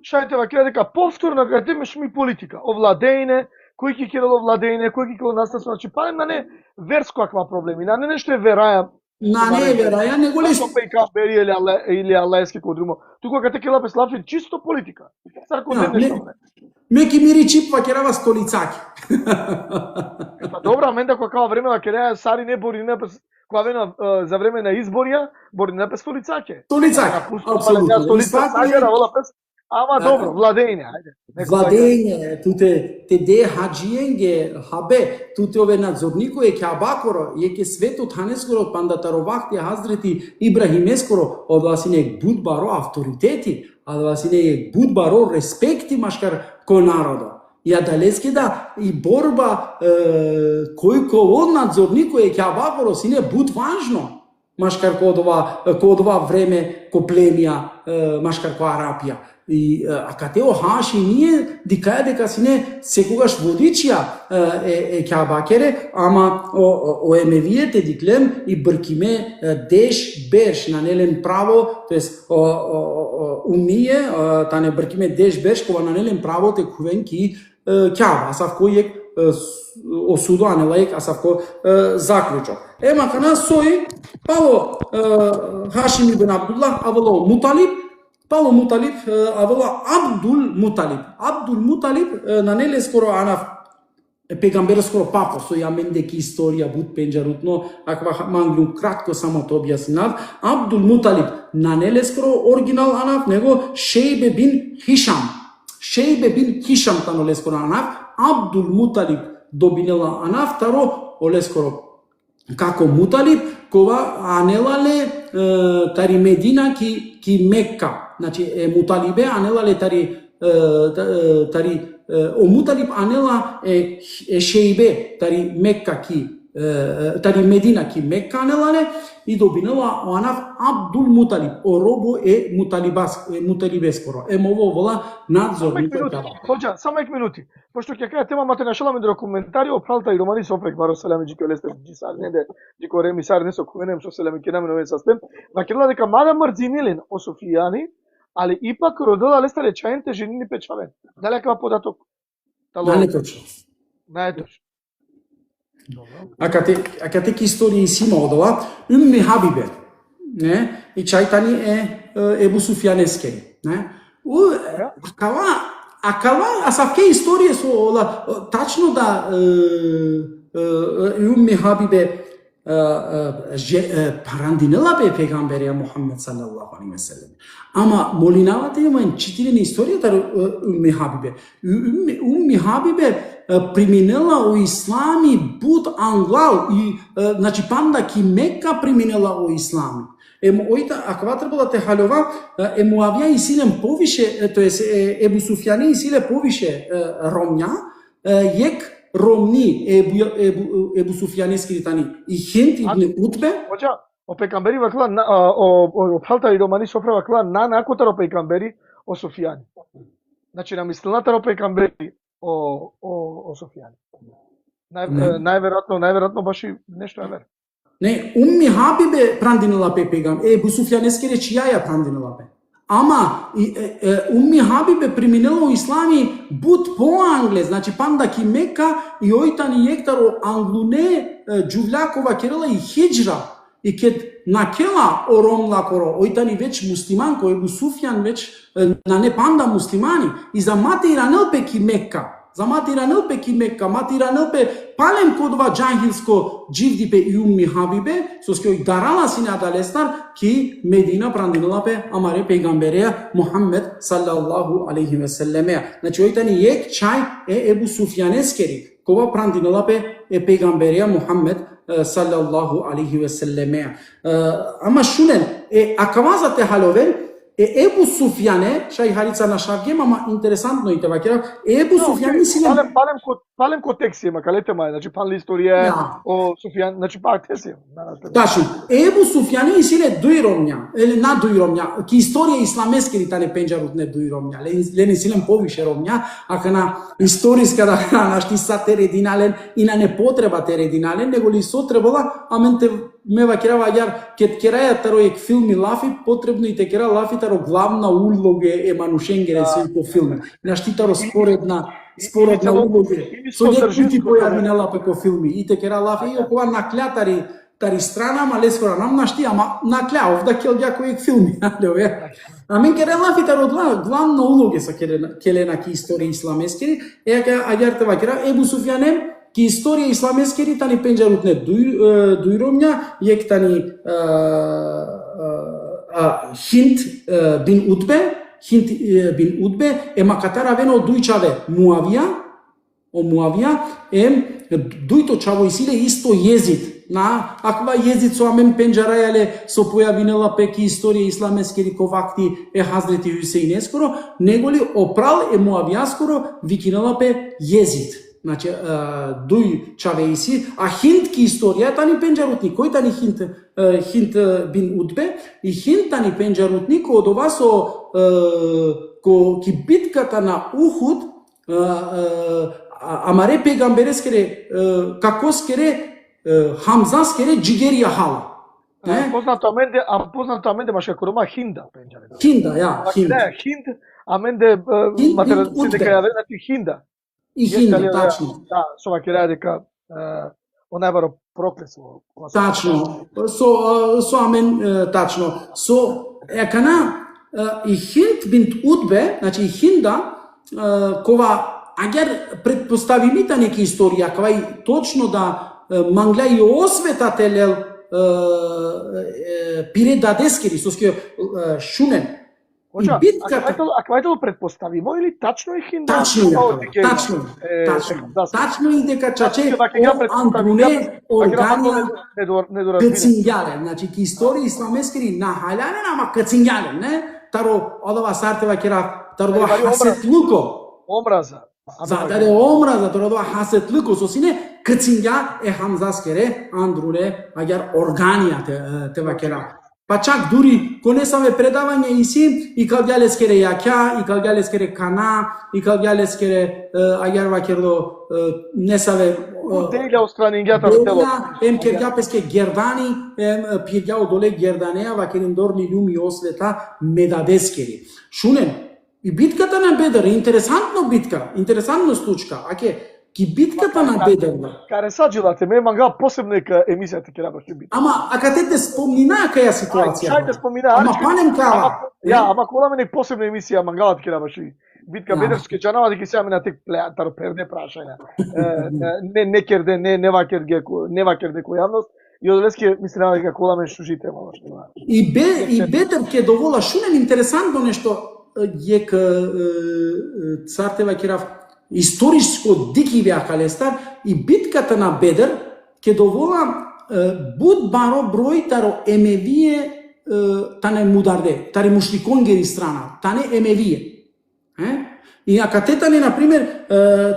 Шајте вакира дека повторно кога имаш ми политика, овладење, кој ќе керало овладење, кој ќе наставство, значи парем на не верско каква проблеми, на не нешто е вераја. На не е вераја, него ли што пекабери или алески кодрумо. Тука кога те кела песлафи чисто политика. Сарко нешто. Меки мири чип вакерава столицаки. Па добра, менда кога време вакереа сари не бори не кога вена за време на изборија, бори не пес столицаке. Столицаки, апсолутно. Столица сагера, вола пес. Ама добро, владење, ајде. Владење, те де хаджиенге, хабе, туте ове надзорнико е Кјабакоро, еке светот ханескоро, пандатаровахте Хазрети Ибрахимескоро, одвасине будбаро авторитети, одвасине будбаро респекти машкар ко народо. Ја далеске да и борба кој од надзорнико е Кјабакоро, сине буд важно. Машкар ко ова време, ко племија, машкар ко Арапија. И кате о Хашимие дикаја дека сине секогаш водичија е Кјабакере, ама о Емевие те диклем и бркиме деш берш на нелен право, тоест умие, та не бркиме деш берш кога на нелен право те кувен ки Кјаба, асав кој е осудо, а не лаик, асав кој заклучок. Ема кана сој, пало Хашим ибн Абдуллах, авало Муталиб, Пало Муталиб, авала Абдул Муталиб. Абдул Муталиб на неле скоро анав пегамбер скоро папо со ја мендеки историја буд пенџарутно, аква мангу кратко само то објаснав. Абдул Муталиб на неле скоро оригинал анав него Шейбе бин Хишам. Шейбе бин Хишам тано ле скоро анав. Абдул Муталиб добинела анав таро оле скоро како Муталиб кога анелале тари Медина ки Мекка. Значи Муталибе анелале тари о Муталиб анела е Шейбе тари Мекка ки тари Медина ки Мекка анелале и добинела анав Абдул Муталиб о робо е Муталибескоро. Мово вола надзорник. Хоџа, само ек минути. Пошто ќе кажа тема мате нашаламе документари опралта и романи сопрек баро селами џи келесте џи сарнеде џи кореми сарне со кувенем што селами кенаме новен састем. Вакела дека мада мрзинилен о Софијани, али ипак родила леста речајните женини печавен. Дали каква податок? Не е точно. Не е точно. А кате ки историја сима одова, Умми Хабибе, не? И чајтани е Ебу Суфјанескери, не? Акава асавке историја со ола тачно да Умми Хабибе парандинела бе пегамберија Мухаммед салаллаху алейхи ве селем. Ама молинавате имаен читирени историјата Умми Хабибе. Умми Хабибе приминела о ислами буд англал и значи панда ки Мекка приминела о ислами. Ојта ако требала те халова Муавија и силен повише, тоест Ебу Суфјани и силе повише ромња, јек ромни Ебу Суфјанески тани и хент ибн Утбе. Hoca o peygamberi vakla o halta romani sofra vakla na kotaro peygamberi o Sufjani. Znači namислната peygamberi o Sufjani. Најверојатно баш и нешто е верно. Не, Умми Хабибе прандинела пе пегам. Ебу Суфјанески речи ја прандинела пе. Ама Умми Хабибе приминела у ислами буд по англе, значи панда ки Мека и ојтани јектаро англуне џувлякова керела и хеџра и кед накела оромла коро ојтани веќе муслиман кој Ебу Суфјан веќе на не панда муслимани и за матиранел пе ки Мека. За матиранел пе ки Мека, матиранел пе палем кодова џангилско џивди пе и Умми Хабибе, со ској дарала си надалестар ки Медина прандинела пе амаре пегамберија Мухаммед салаллаху алейхи ве селеме. Значи ојтани јек чај Ебу Суфјанескери, кога прандинела пе пегамберија Мухаммед салаллаху алейхи ве селеме. Ама шунен, акавазате халовен, Ебу Суфјане, шај харица на шавгем, ама интересантно и тева кера, Ебу Суфјане силен... Палем контекст има, калете мај, значи пале историја о Суфјан, значи пак те си. Тачно, Ебу Суфјане и силе дујромња, или на дујромња, ки историја исламескери тане пенџарут не дујромња, лени силен повише ромња, ака на историска да нашти са терединален и на непотреба терединален, него ли сотребала, амен те мева керава јар кет кераја таро ек филми лафи, потребно и те кера лафи таро главна улоге манушенгере се по филме. Нашти таро споредна улоге. Со јек пути појави на лапе ко филми. И те кера лафи и окова наклјатари тари страна, ама лескора нам нашти, ама наклја овда кел јако ек филми. А мен кере лафи таро главна улоге со келена ки историја исламескери, ајар тева кера Ебу Суфјане ки историја исламескери тани пенџарут не дујромња, јек тани Хинт бин Утбе, ема катара вено дујчаве Муавија, дујто чаво и силе исто језит. На аква језит со амен пенџарајале со појавинела пеки историја исламескери ковакти Хазрети Хусеин скоро, неголи опрал Муавија скоро викинела пе језит. Значи, дуј чавејси, а Хинт ки историја тани пенџарутник. Кој тани Хинт бин Утбе? И Хинт тани пенџарутник од ова со ки битката на Ухуд, амаре пегамберескере, како скере Хамза скере џигерија хала. Познато аменде баш корома Хинда пенџаре. Хинда, ја, Хинд, аменде матераци дека ја вернати Хинда. И Хинда, тачно. Да, со вакера дека онајбаро проклество. Тачно. Со амен тачно. Со екана и Хинт бин Утбе, значи и Хинда кова агер предпоставимита неки историја, кога и точно да мангля и осветателел пире дадескери со скио шунен. Оча, аквајтел предпоставимо или тачно е Хинда? Тачно и дека чаче андруне органија кацингјален. Значи, ки историја исламескери на халјален, ама кацингјален, не? Таро, одова сартева кера, таро дова хасетлуко. Омраза. Задаре омраза, таро дова хасетлуко, со сине кацингја хамзаскере, андруне, агар органија тева кера. Па чак дури конесаме предавање и си, и калѓалескере јаќа, и калѓалескере кана, и калѓалескере агар вакердо несаве Делја остранингјата на тело. Ем кергјапеске гердани, ем пирѓао доле герданеа, вакерин дорни љуми освета медадескери. Шунен, и битката на Бедер, интересантно битка, интересантно случка, аке, ки битката на Бедер. Каре саđилате, ме манга посебно ека емисијата ќе работи битка. Ама, ака те спомнина каја ситуација. Шајте спомнина. Ама панем кава. Ја, ама кола мене посебна емисија мангалат ќе работи. Битка Бедерске џанава дека сега мина тек плеатар перде прашања. Не керде, не вакерде кој јавност. И од Леске мислам дека коламе шужите мало што. И Бедер ќе довола шунен интересантно нешто јек цартева керав историско дики беа Лестар и битката на Бедер ќе довола буд баро број таро емевие тане мударде, тари мушликонгери страна, тане емевие. И акатетане, например,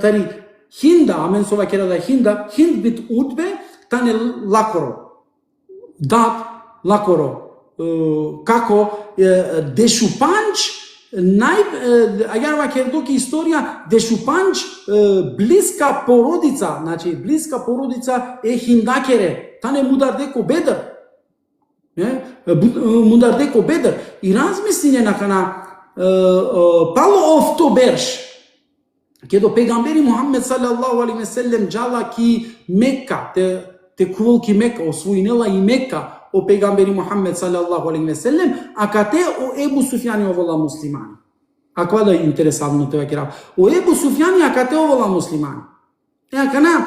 тари хинда, амен сова кера да хинда, хинд бит утбе, тане лакоро. Дат, лакоро. Како Дешупанч, ајарва кердоки историја, Дешупанч блиска породица, значи блиска породица е хиндакере, тане мударде ко Бедер. Мударде ко Бедер. И размислиње на Пало Офтоберш, ке до пегамбери Мухаммед салаллаху алейхи ве селем джала ки Мекка, те кувол ки Мекка, освоинела и Мекка о пегамбери Мухаммед салаллаху алейхи ве селем, а кате о Ебу Суфјани овола муслимани. Аква да е интересантно тоа кера. О Ебу Суфјани а кате овола муслимани. Акана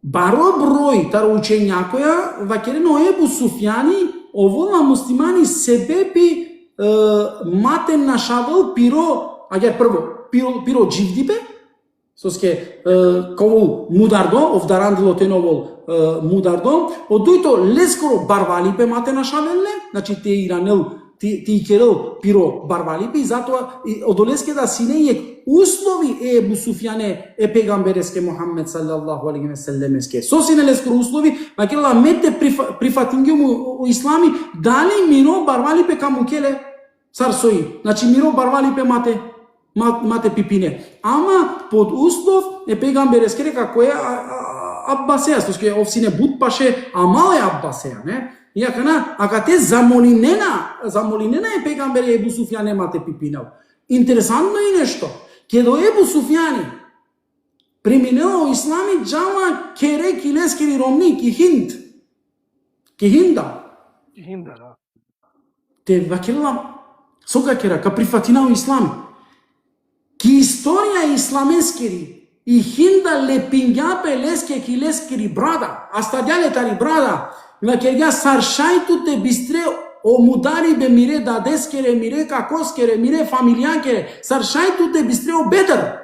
баро број таро учењакоја вакерено Ебу Суфјани овола муслимани себепи матен нашавал пиро, аѓер прво, пиро дживдипе, соске ковол мудардо, овдарандило теновол мудардо, од дојто лескоро барвалипе матен нашавелне, значи те иранел, ти икерел пиро барвалипе, и затоа одолеске да синејек услови Ебу Суфјане е пегамбереске Мухаммед салаллаху алейхи ве селемеске. Сосине лескоро услови, макела мете прифатингиум о ислами, дали миро барвалипе камукеле сарсои. Значи миро барвалипе мате пипине. Ама под услов е пегамбереске река кој е Аббасеја, соске овсине бутпаше, амал е Аббасеја, не? Иакана, ака те замолинена е пегамбер Ебу Суфјане мате пипинал. Интересантно е нешто. Ке до Ебу Суфјани преминела о ислами джама кере килескери ромни ки хинда. Да. Те вакерла сога кера ка прифатина о ислами. Ки историја исламескери и хинда лепингјапе леске килескери брада, астадјале тари брада, вакерја саршајту те бистре о мудари бе мире дадескере, мире какоскере, мире фамилијакере, саршајту те бистре о Бедер.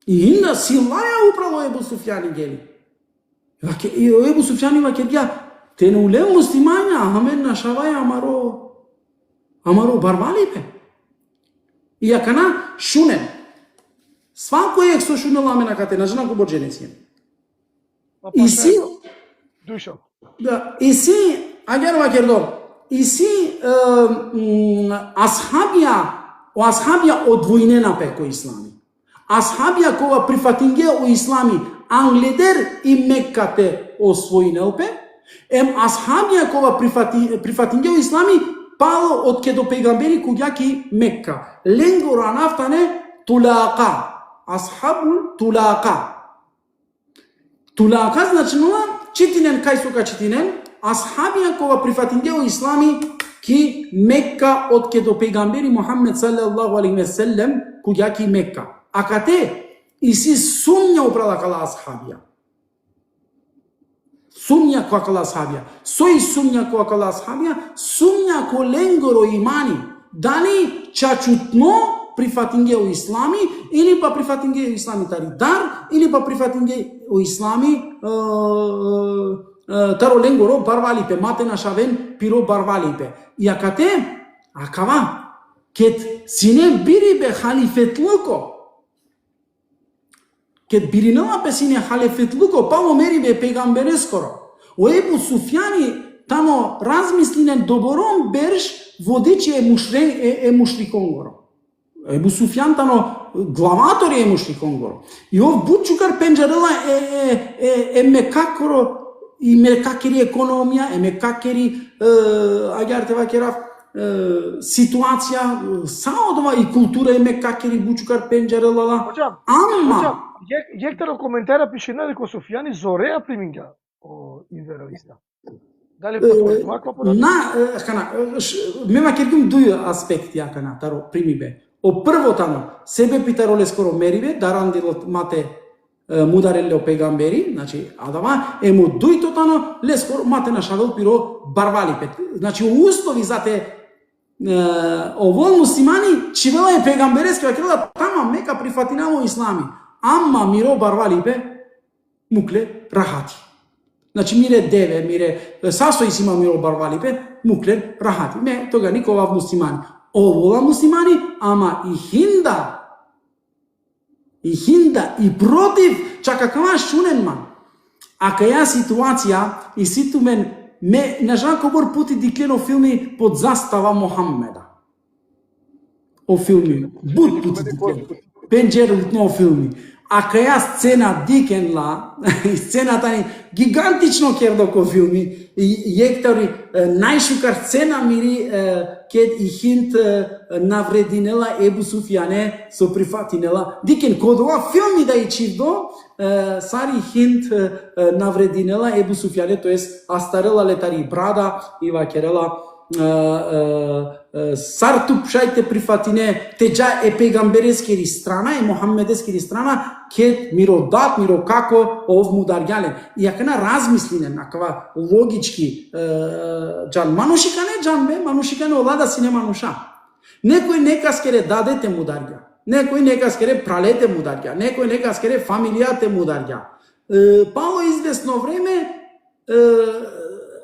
И инда силаја управо Ебу Суфјани гели. И Ебу Суфјани вакерја те не улем муслимања, амен нашаваја амаро барвалипе. И акана шунен. Свако ек со шунел амена кате на жена ко бодженеција. И си душа. Да, и си аѓер вакердо. И си асхабија одвојнена пе ко ислами. Асхабија кога прифатинге о ислами Англедер и Мекка те освојнелпе, асхабија кога прифатинге о ислами пало од ке до пегамбери куѓаки Мекка. Ленгора нафтане тулака. Асхабул тулака. Тулака значено читинен кај сука читинен, асхабија кога прифатинге о ислами ки Мекка од ке до пегамбери Мухаммед салаллаху алейхи ве селем куѓаки Мекка. А кате и си сумња упрала кала асхабија. Сумња која кала асхабија. Сој сумња која кала асхабија, сумња ко ленгоро имани. Дали чачутно прифатинге о ислами, или па прифатинге о ислами тари дар, или па прифатинге о ислами таро ленгоро барвалипе, мате на шавен пиро барвалипе. И акава, кет сине бири бе халифетлуко, кет биринала пе сине халифетлуко, пало мери бе пегамберескоро. О Ебу Суфјани тамо размислинен добором берш водичи е мушликонгоро. Ебу Суфјан тано главатори е мушликонгоро. И ов бучукар пенџарела е мекакоро и мекакери економија, е мекакери аѓарте вакерав ситуација, саодова и култура е мекакери бучукар пенџарела. Ама Јектаро коментара пише на дека Суфјани зореа приминга о инвероиста. Дали потврди ваква податка? Мема кергум дуј аспекти акана таро примибе. О прво тамо себе питаро лескоро мерибе, даранделот мате мудареле о пегамбери, значи адама ему дујтотано лескор мате на шагал пиро барвалипе. Значи услови за те овол муслимани чивела е пегамберски вакела тама мека прифатинамо ислами. Амма миро барвалипе мукле рахати. Значи мире деве, мире сасој си има миро барвалипе мукле рахати. Не, тога никога муслимани. Овола муслимани, ама и хинда и против, чака кама шунен ман. А каја ситуација и ситумен ме на Жанко бор пути диклено филми под застава Мохаммеда. О филми, бут пути диклено. Пенџерот но филми. А каја сцена дикенла, сцената ни гигантично кердоко филми, и ектори најшукар сцена мири кед и хинт наврединела Ебу Суфјане со прифатинела. Дикен кодова филми да и чивдо, сари хинт наврединела Ебу Суфјане, тоест астарела летари брада и вакерела сартуп шајте прифатине теджа е пегамберескери страна и Мохаммедескери страна кет миро дат, миро како ов мударјален. И акана размислине накава логички джан манушикане джанбе, манушикане олада си не мануша. Некој нека скере дадете мударја, некој нека скере пралете мударја, некој нека скере фамилијате мударја. Пало известно време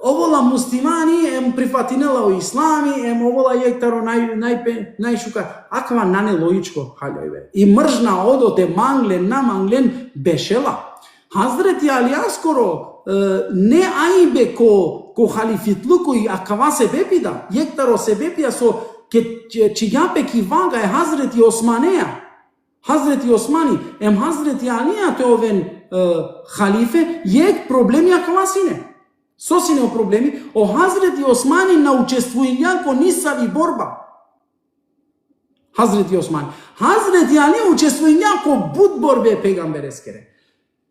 овола муслимани ем прифатинела о ислами, ем овола ектаро најшука. Аква нане логичко халјојве. И мржна одоте манглен на манглен бешела. Хазрети Али скоро не ајбе ко халифитлуку и аква се бепида. Ектаро се бепија со чијапе ки вага е Хазрети Османеја. Хазрети Османи, ем Хазрети Алија те овен халифе, јек проблеми аква сине. Сосине проблеми, о Хазрети Османи на учествување ко нисави борба. Хазрети Османи. Хазрети Али учествување ко буд борбе пегамберескере.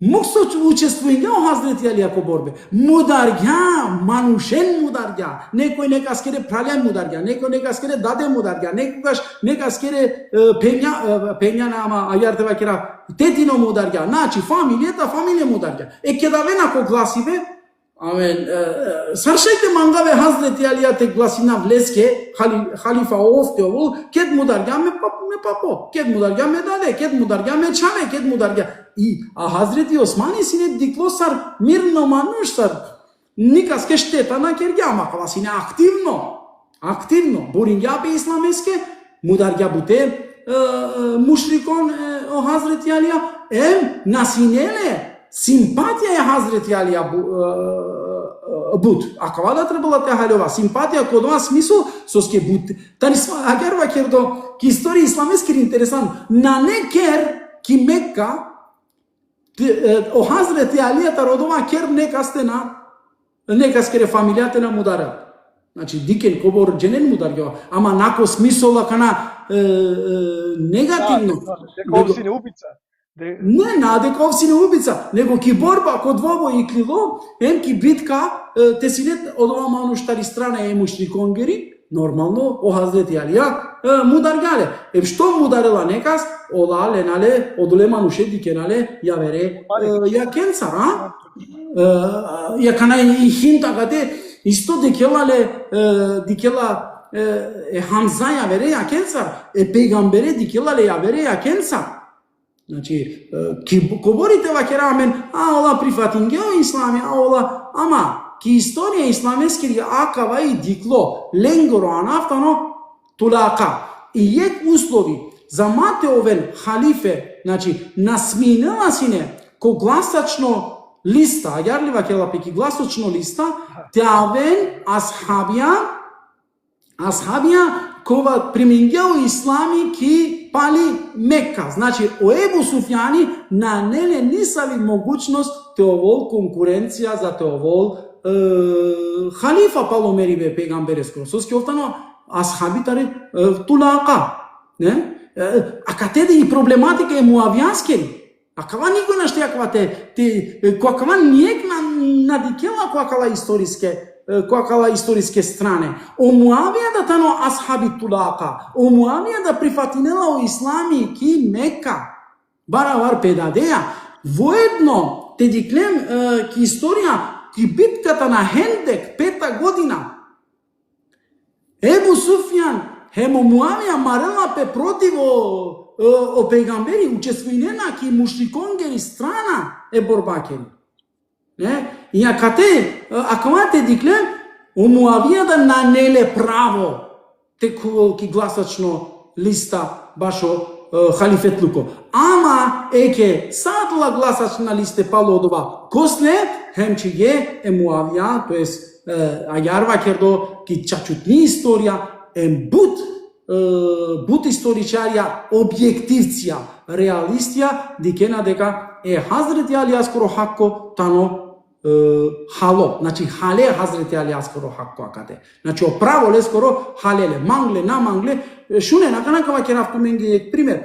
Мог со учествување о Хазрети Али ко борбе. Мударја, манушен мударја. Некој нека скере пралјан мударја, некој нека скере даде мударја, некогаш нека скере пења на ама ајарте вакера тетино мударја. Значи фамилија мударја. Ке да вена ко гласиве. Амен. Саршајте мангаве Хазрети Алија те гласина влеске, халифа овте овол, кед мударја ме папо, кед мударја ме даде, кед мударја ме чаме, кед мударја. А Хазрети Османи сине дикло сар мирно мануш сар, никаске штета на керѓа, ама кава сине активно, боринја бе исламеске, мударја буте мушрикон о Хазрети Алија, насинеле, симпатија е Хазрети Алија буд. А кава да требала те халјова? Симпатија код ова смисол со ске буд. Тани агерва кердо ки историја исламески интересант. На не кер ки Мекка о Хазрети Алија та родова кер нека стена нека скере фамилијата на мударја. Значи дикен кобор дженен мударја, ама нако смисола кана негативно. Дека си не убица. Не, дека овси не убица, него ки борба ко двобој и клило, ем ки битка, те си лет од ова мануштари страна е мушриконгери, нормално, о Хазрети Алија, мударјале. Што мударела некас, ола ленале, одоле мануше дикенале, ја вере, ја кенцар, ја кана и хинта кате, исто дикела Хамза ја вере, ја кенцар, пегамбере дикелале ја вере, ја кенцар. Значи, коборите вакера амен, ола прифатинге о ислами, ола, ама, ки историја исламескери акава и дикло, ленгоро анафтано, тулака. И ек услови, за мате овен халифе, значи, насминела сине, ко гласачно листа, ајарли вакела пеки гласачно листа, те овен асхабија, кога примингео ислами ки пали Мекка. Значи, о Ебу Суфјани на неле нисави могуćност те овол конкуренција за те овол халифа паломерибе пегамбереско. Соски офтано асхабитари тулака. Не? А катеде и проблематика е муавијанскери. А кава никој наште аква која кава нијек надикела која кала историске стране. О Муавија да тано асхаби тулака. О Муавија да прифатинела о ислами ки Мека. Баравар педадеја. воедно те диклем ки историја, ки битката на Хендек, 5-та година, Ебу Суфјан, Хемо Муавија марела пе против о пегамбери, учествуинена ки мушриконгери страна е борбакери. Не? И акате, акамате диклем, о Муавија да нанеле право теку ки гласачно листа башо халифетлуко. Ама еке садла гласачна листе палодова. Косле хемчиге е Муавија, тоест ајарва кердо ки чачутни историја е бут историчарија објективција, реалистија, дикена дека е Хазрети Али аскоро хакко тано хало, значи хале Хазрети Али аскоро хакко акате. Значи оправо лескоро халеле, мангле, на мангле, шуне наканакава керавту менге пример.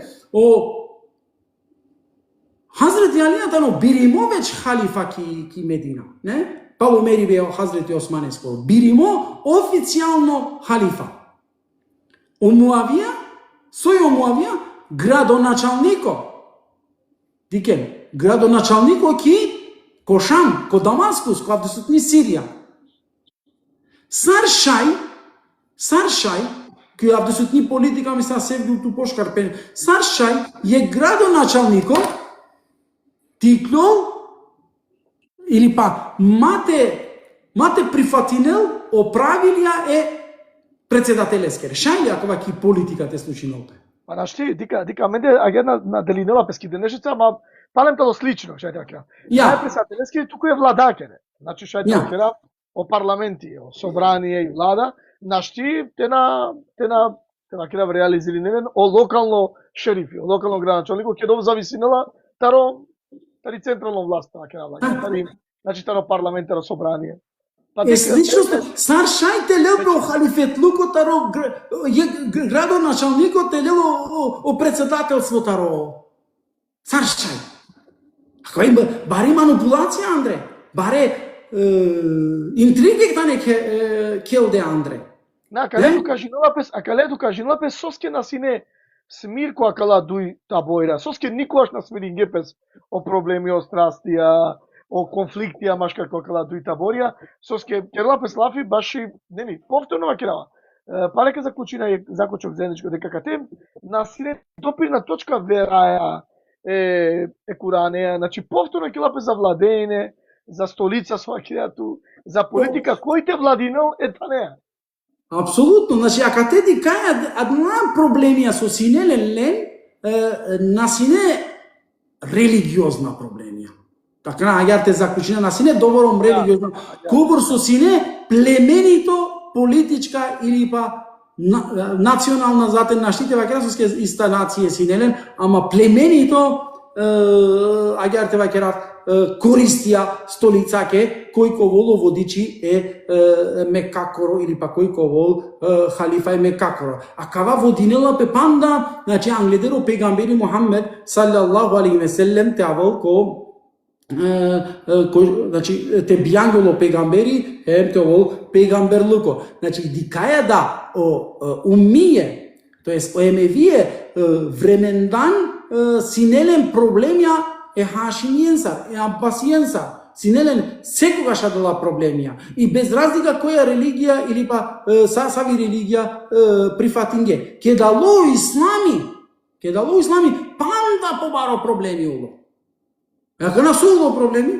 Хазрети Али тано биримо веќе халифа ки Медина, не? Пало мери бе Хазрети Османе скоро. Биримо официјално халифа. О Муавија, сој о Муавија, градоначалнико. Дикен, градоначалнико ки ко Шам, ко Дамаскус, ко Абдусутни Сирија. Саршај, кој Абдусутни политика мисля Севги ту пошкарпен. Саршај е градоначалнико тиклол или па мате прифатинел оправилија е председателескер. Шајли акова ки политика те случиновте. Па нашти дика менде агена на делинела пески денешица, ама палемтало слично, шајте ака. Ја. Председателески туку е владакере. Значи шајте акера о парламенти, о собрание и влада, нашти тена кера реализира невен о локално шерифи, о локално градоначалнико ќе до зависинела тари централно власт акера влада. Значи таро парламентаро собрание. Слично Саршај телел о халифетлуко таро градоначалнико телел о председателство таро. Саршај. Ако има баре манипулација Андре, баре интриги тане келде Андре. На каледу кажинова пес соске насине смирко акала дуј табоира. Соске никогаш на смирингепес о проблеми, о страстија, о конфликтија, маш како кала дуј таборија, соске керлапес лафи баши, неми, повторно акирава. Парека заклучина е закочок заедничко дека катем насине допирна точка вераја е Куранеја, значи повторно керлапес за владење, за столица со акијату, за политика кој те владинел е танеја. Апсолутно, значи ака те ти каја адна проблемија со синелен лен, насине религиозна проблемија. Така ајар те заклучина насине довором религиозна. Кобор со сине племенито политичка или па национална затен наштите вакерасовске инсталација синелен, ама племенито ајар те вакерав користија столицаке кој коволо водичи е Мекакоро или па кој ковол халифа е Мекакоро. А кава водинела пе панда, значи англедеро пегамбери Мухаммед саллаллаху алейхи ве селем те авол ко значи те бијангело пегамбери те овол пегамберлуко. Значи дикаја да умие, тоест емевие времендан синелен проблемја е хашимиенсар, е аббасиенсар. Синелен секогаш дала проблемија. И без разлика која религија или па сави религија прифатинге. Ке дало ислами, панда побаро проблеми уло. Ако насоло проблеми,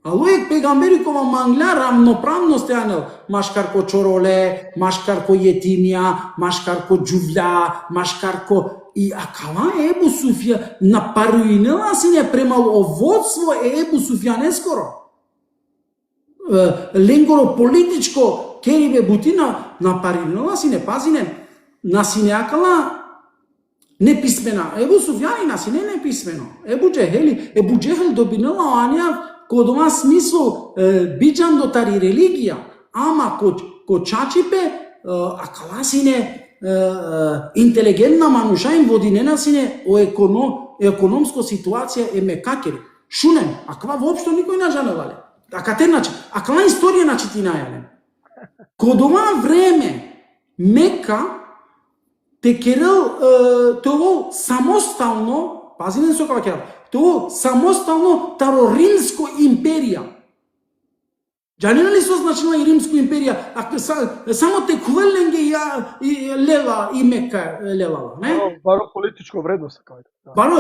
ало е пегамбери кова мангля равноправно стеанел. Машкарко чороле, машкарко јетимија, машкарко џувља, машкарко и акава Ебу Суфија напаруинела сине премало водство Ебу Суфија нескоро. Ленгоро политичко керибе бутина напаруинела сине пазине насине акала неписмена. Ебу Суфјани насине неписмено. Ебу Џехел добинела оанија кодома смисол биџан до тари религија, ама ко чачипе акала сине интелигентна мануша им водинена сине о економско ситуација е Мекакери. Шунем, аква воопшто никој не жанелале. Ака те начи, аква историја начи ти најале. Кодома време Мека те керел тоа самостално, пазинен со кава керел, тоа самостално таро-римско империја. Џанина ли со значила и римско империја, само те квеленге и лела и Мека лелала, не? Баро политичко вредност како е. Баро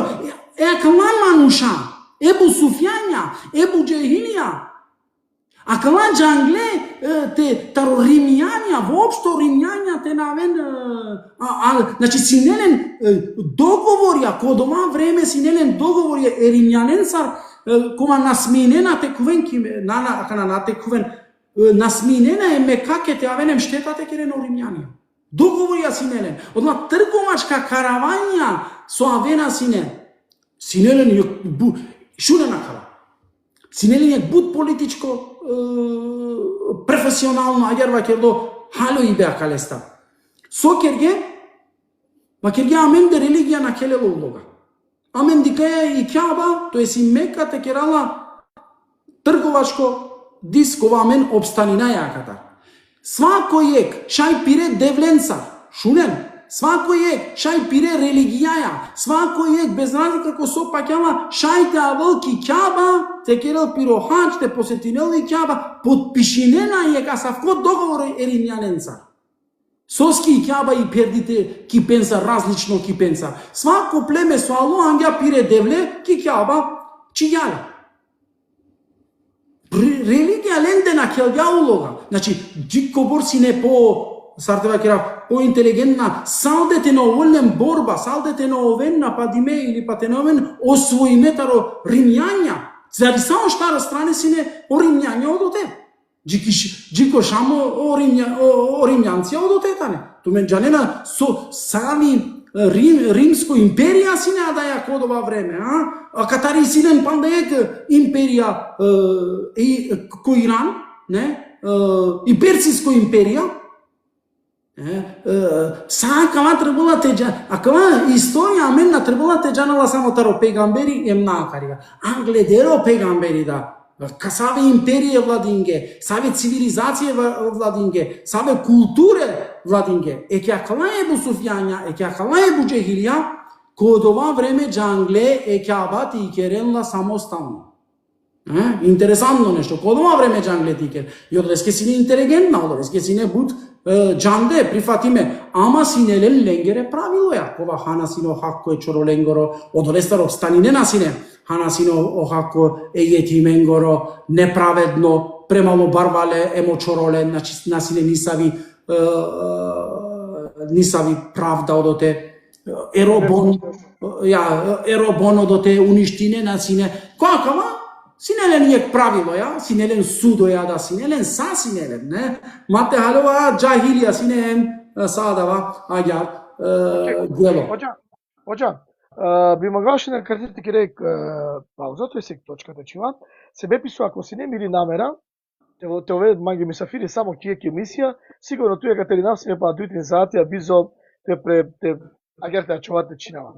калан мануша, Ебу Суфјања, Ебу Џехилија. А калан џангле те таро-римјања, воопшто римјања те навен, значи синелен договорија, код ова време синелен договорија е римјаненцар, кома насминена те кувенки, на те кувен, насминена е Мекаке те авенем штетате кере на римјанија. Договорија синелен, одма трговачка каравања со авена синелен. Синелен е шунена кара. Синелен е буд политичко професионално агерва кердо хало и беа калеста. Со керге, ма керге амен де религија на келело улога. Амен дикаја и Кјаба, тоест и Мека те керала трговачко дискова амен обстанина јаката. Свакој ек шај пире девленца, шунен, свакој ек шај пире религијаја, свакој ек без разлика како со паќала шај те авлки Кјаба, те керел пиро хач, те посетинел и Кјаба, подпишинена ека савко договор е римјаненца. Соски и Кјаба и пердите ки пенса различно ки пенса. Свако племе со ало ангја пире девле ки Кјаба чијале. Религија ленде на келја улога. Значи, джикобор си не сартева кера по-интелигентна, салдете на оволнем борба, салдете на овенна падиме или патеновен освоиметаро римјања. Заради само штара стране си не о римјања одоте. Джико шамо о римјанција одотетане. Тумен џанена со сами римско империја си не адаја код ова време, а катари силен пандаек империја и кој Иран, не? И персиско империја. Сакала требала теџа, а кала историја аменна требала теџанала само таро пегамбери емнакарига. Англедеро пегамбери да. Саве империја владинге, саве цивилизација владинге, саве културе владинге. Екја кала Ебу Суфјања, екја кала Ебу Џехилија, код ова време џангле е Кјаба ти керелна самостално. Интересантно нешто, код ова време џангле ти керел. И одеске си не интелигентна, одеске си не буд џанде, прифатиме, ама си не лен ленгере правило ја. Кова хана сино хакко е чоро ленгоро, одолестар обстанине на сине. Хана сино охако е јетименгоро, неправедно, премало барвале, емо чороле, значи насине нисави правда одоте, еробон одоте, уништине насине. Какава? Синелен јек правило, ја? Синелен судо ја да синелен, са синелен, не? Мате халова џахилија синелен, садава, аѓа, дело. Оđa, би могаше на картите кире паузато и сек точката чива, се бепису ако си не мили намера, те ове маги мисафири само кијек емисија, сигурно туја Катерина се па дујтин сати, а бизо те агерте а чувате чинава.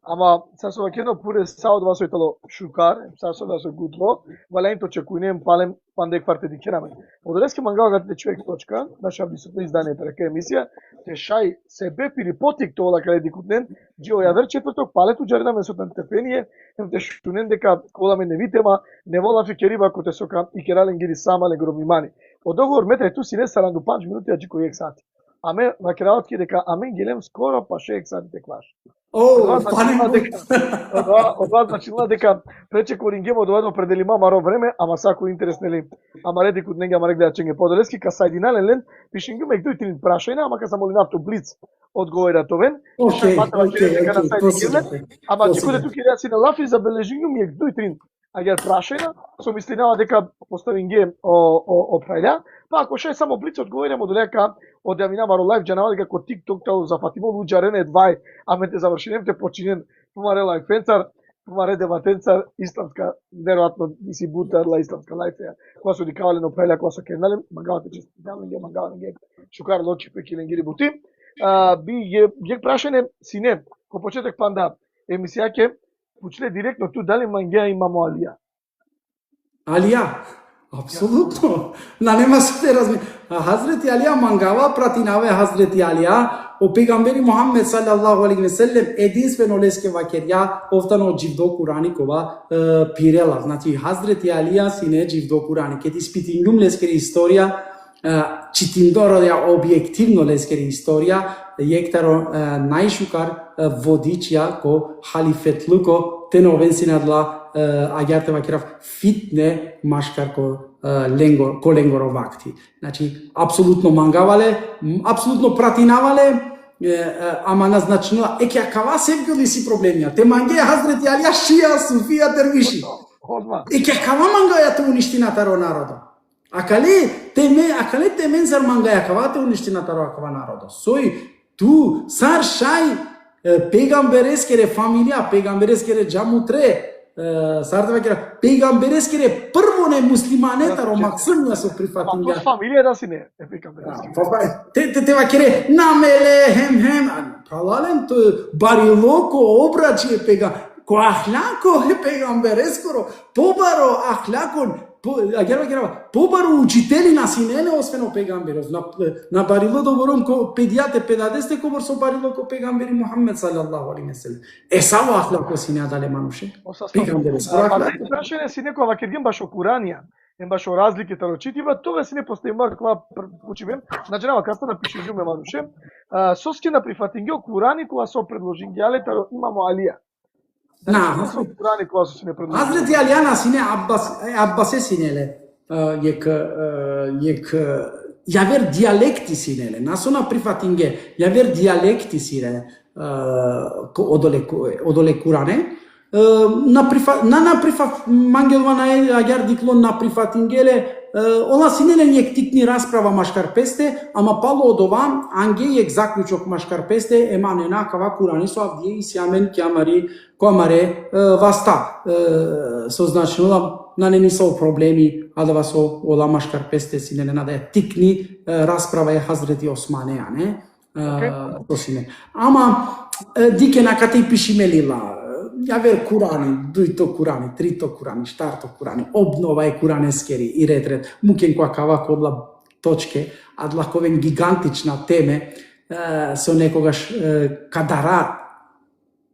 Ама са со вакено пуре сао два сојтало шукар, са со да со гудло, валенто чекујнем палем пандек фарте дикераме. Одрески мангава гатите човек точка, наша бисотно издание така емисија, те шај се бепили потик тоа каде дикутнен, джио ја вер четврток палету џарина ме сотан тепение, те штунен дека коламе не витема, не вола фикериба коте сока и керален гири сама ле громимани. Од договор метај ту си не саранду 5 минути, а джико јек сати. Аме на крајот ке дека амен гелем скоро па 6 сати те клаш. Од значила дека прече корингемо од одно пределима маро време, ама сако интерес нели, ама реди куд нега марек да ченге подолески ка сајдинален лен, пишенгу мек дуј трин прашајна, ама ка самолинавто блиц одговора товен. Ама чекуде туки реаци на лафи забележингу мек дуј трин агер прашајна, со мислинава дека поставинге о прајля, па ако ше само блиц одговоримо до дека од јавина маро лайф џанава дека ко TikTok тау зафатимо луѓарене двај, аме те завршенем те починен помаре лайф фенцар, помаре дебатенцар, исламска, веројатно си бутарла исламска лайф, која со дикавале на прајля, која со кеналем, магавате честитавленге, магавленге, шукар лочи пекиленгири бути, би ја прашање сине, ко почеток панда емисија ке, почне директно ту дали мангеа имамо алија. Алија? Апсолутно. Нема се те разми. Хазрети Алија мангава пратинаве Хазрети Алија, о пегамбери Мухаммед салаллаху алейхи ве селем единствено леске вакерја офтано дживдо Курани кова пирела. Значи Хазрети Алија сине дживдо Курани. Ке ти спитингум лескери историја, читиндоро ја објективно лескери историја, јектаро најшукар водичја ко халифетлуко теновен синадла agar te vakiraf fitne mashkar ko lengoro vakti. Znači, apsolutno mangavale, apsolutno pratinavale, ама назначила екја кава севгили си проблемија. Те мангеја Хазрети Алија Шија, Суфија, Дервиши. Екја кава мангаја те уништината ро народо. Акале те мен зар мангаја кава те уништината ро кава народо. Сој ту сар шај пегамберескере фамилија, пегамберескере джамутре, Сардавакера пегамберескере прво не муслиманета ро максимно со прифатинга. Па фамилија да си не е пегамберескере. Те вакере намеле хем палален то барилоко обрачи е пега ко ахлако е пегамберескоро побаро ахлакон побаро учители на синеле освено пегамберос на барило договором ко педијате педадесте ковор со барило ко пегамбери Мухаммед салаллаху алейхи ве селем. Саво ахлако сине адале мануше. Пегамберос. Прашање си некоја вакерген баш о Куранија, баш о разликите рочитива, тоа си не постои мар кога учиме. Значи нема каста напишуваме мануше. Соске на прифатинге о Курани кога со предложињалете имамо Алија. Hazreti Aliana sine Abbase sinele javer dialekti sinele nasona prifatinge javer dialekti sire odole Kurane na prifa mangelvana agar diklon na prifatingele ona sinele njektikni rasprava maškarpeste, ama palo od ovam angejek zaključok maškarpeste emanena kava Kurani so avdije i sjamen koamare vasta. So značilo na ne niso problemi, a da vas ola maškarpeste sinele nada je tikni rasprava je Hazreti Osmane, a ne? To sine. Ama dike na katej pišimelila, javer Kurani, duito Kurani, trito Kurani, štarto Kurani, obnova je Kuraneskeri i retret, muken koja kava kodla točke, a dlakoven gigantična teme, so nekogaš kadara,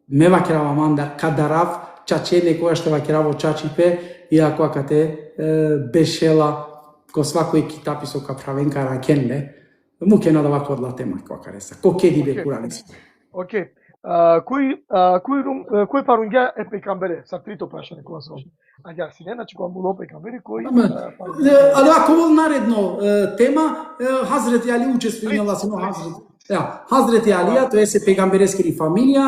me vakirava manda, kadarav, čače nekogaš te vakiravo čačipe, iako akate bešela, ko svakoj kitapi so kapravenka rakenle, muken adava kodla tema koja karesa, ko kedi be Kuraneskeri. Океј. Кој парунѓа е пегамбере? Са трито прашање кога се аѓар си не, значи кога му пегамбери кој Ali ako vol naredno tema, Hazreti Ali učestvувала се на Hazreti Alија, тоа е пегамберескери фамилија,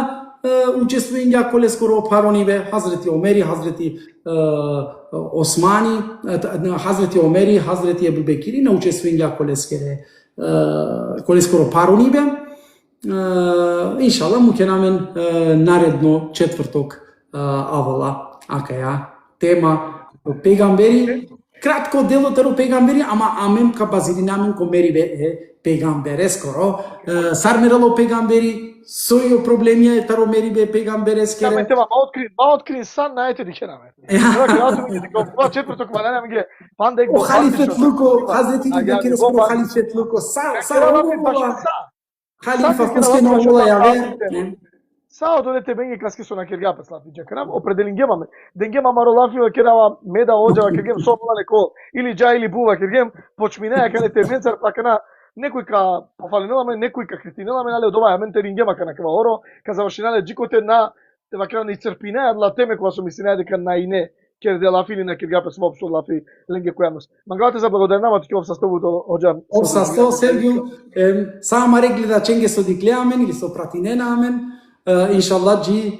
учесtvувала коле скоро парониве Hazreti Омери, Hazreti Османи, Hazreti Омери, Hazreti Ебу Бекири, не учесtvувала коле скоро парониве. Иншалла му ќе намен наредно четврток авала акаја тема пегамбери, кратко делото пегамбери, ама амен ка базири намен ко мериве е пегамбере скоро, сармерало пегамбери, сојо проблемија е таро мериве пегамбере скере. Ама тема открин сан најте дикераме. Ова четврток валена ми ги пандек го халифет Луко, Хазрети Бекир скоро халифет Луко, Халифа Фускено Ула јаве. Сао додете бенге каски со на кергапа слафи джакарам, определингемаме. Денгема маролафива керава меда оджава кергем собла леко или джа или бува кергем почминеа каде терменцар пакана некој ка пофалинуваме, некој ка критинуваме, нали од ова амен терингема кана кава оро, ка завршинале джикоте на вакера на исцрпинеа дла теме кога со мислинаја дека на ине кер де лафи или на кергапа смо општо лафи ленге којамос. Мангалате за благодарнава тој обсаставото оджа. Обсастав Сергиu, сама регли да ченге со диклеамен или со пратиненамен. Иншалла джи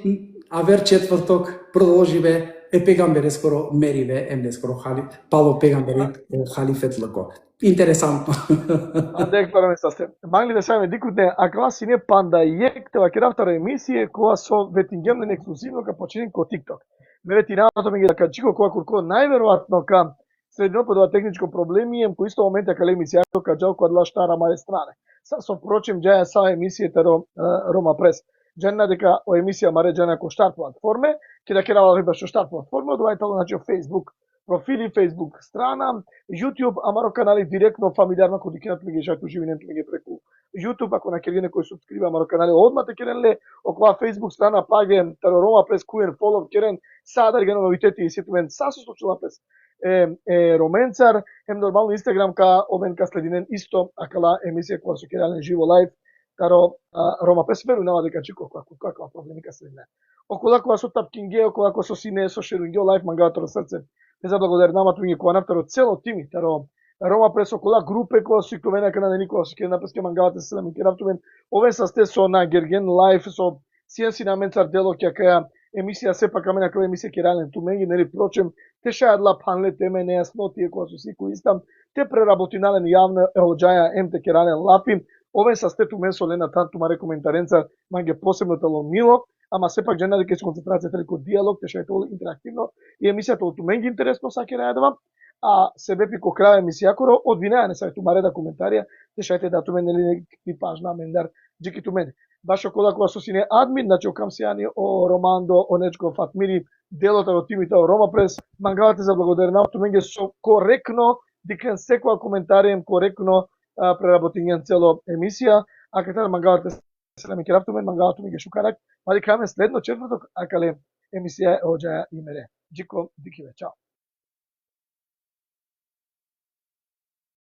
авер четврток продолживе е пегамбере скоро мериве емде скоро пало пегамбери халифет лако. Интересантно. Андек параме састе. Мангли да саме дикутне аква сине панда јек те вакерафтара емисија која со ветингемлен ексклузивно ка починен ко TikTok. Ме ветината ми ги дека чико која курко најверојатно ка средно по тоа техничко проблеми ем кој исто момент ка емисија ка џао кога дла штара маје стране. Са со прочим џаја са емисијата Рома Прес. Дженна дека о емисија маре џана ко штарт платформе, ќе да керава баш штарт платформа, од вајтало значи Facebook профили, Facebook страна, YouTube, амаро канали директно фамилиарно кој дикенат ми ги шајту живинен ми ги преку YouTube, ако на кергене кој субскриба амаро канали, одма те керенле, около Facebook страна паген, таро Рома Прес куен фолов керен, садар ген новитети и ситумен, са се случила прес Роменцар, нормално Instagram ка обен ка слединен исто, акала емисија која со керален живо лайв, таро Рома Прес веру нема дека чико каква проблемика следне. Околу кога со тапкинге, околу кога со сине, со шеринге лайв мангаторо срце. Не заблагодарнама туѓи која нафтаро цело тими, таро Рома Прес окола групе која се кловена кана на никога со ке напреске мангавате се на керафтумен. Овен са сте со на Герген лайв со сиенси на Менцар дело ќе каја емисија сепак камена кај емисија керален туменги, нели прочем, те шајадла панле теме нејаснотие која со сико истам, те преработинален јавно оџаја емте керален лапи. Овен са сте тумен со Лена Тантума рекоментаренца, манге посебно тало мило, ама сепак жена дека се концентрација треко диалог, те шајте интерактивно и емисијата од туменги интересно саке рајадова, а себе пико крај емисијакоро од винеа не сајте тума реда коментарија, те шајте да тумен нели некакви пажна мендар джики тумен. Баш окола кога со сине админ, значи окам сијани о Романдо, о Нечко Фатмири, делото од тимите о Рома Прес, мангавате за благодарна туменге со коректно, дикен секоја коментаријем коректно преработињен цело емисија, а кај мангавате се ми керафтумен, мангавато ми ги шукарак, мали каме следно четврток, акале емисија оџаја имере. Джико, дикиве, чао.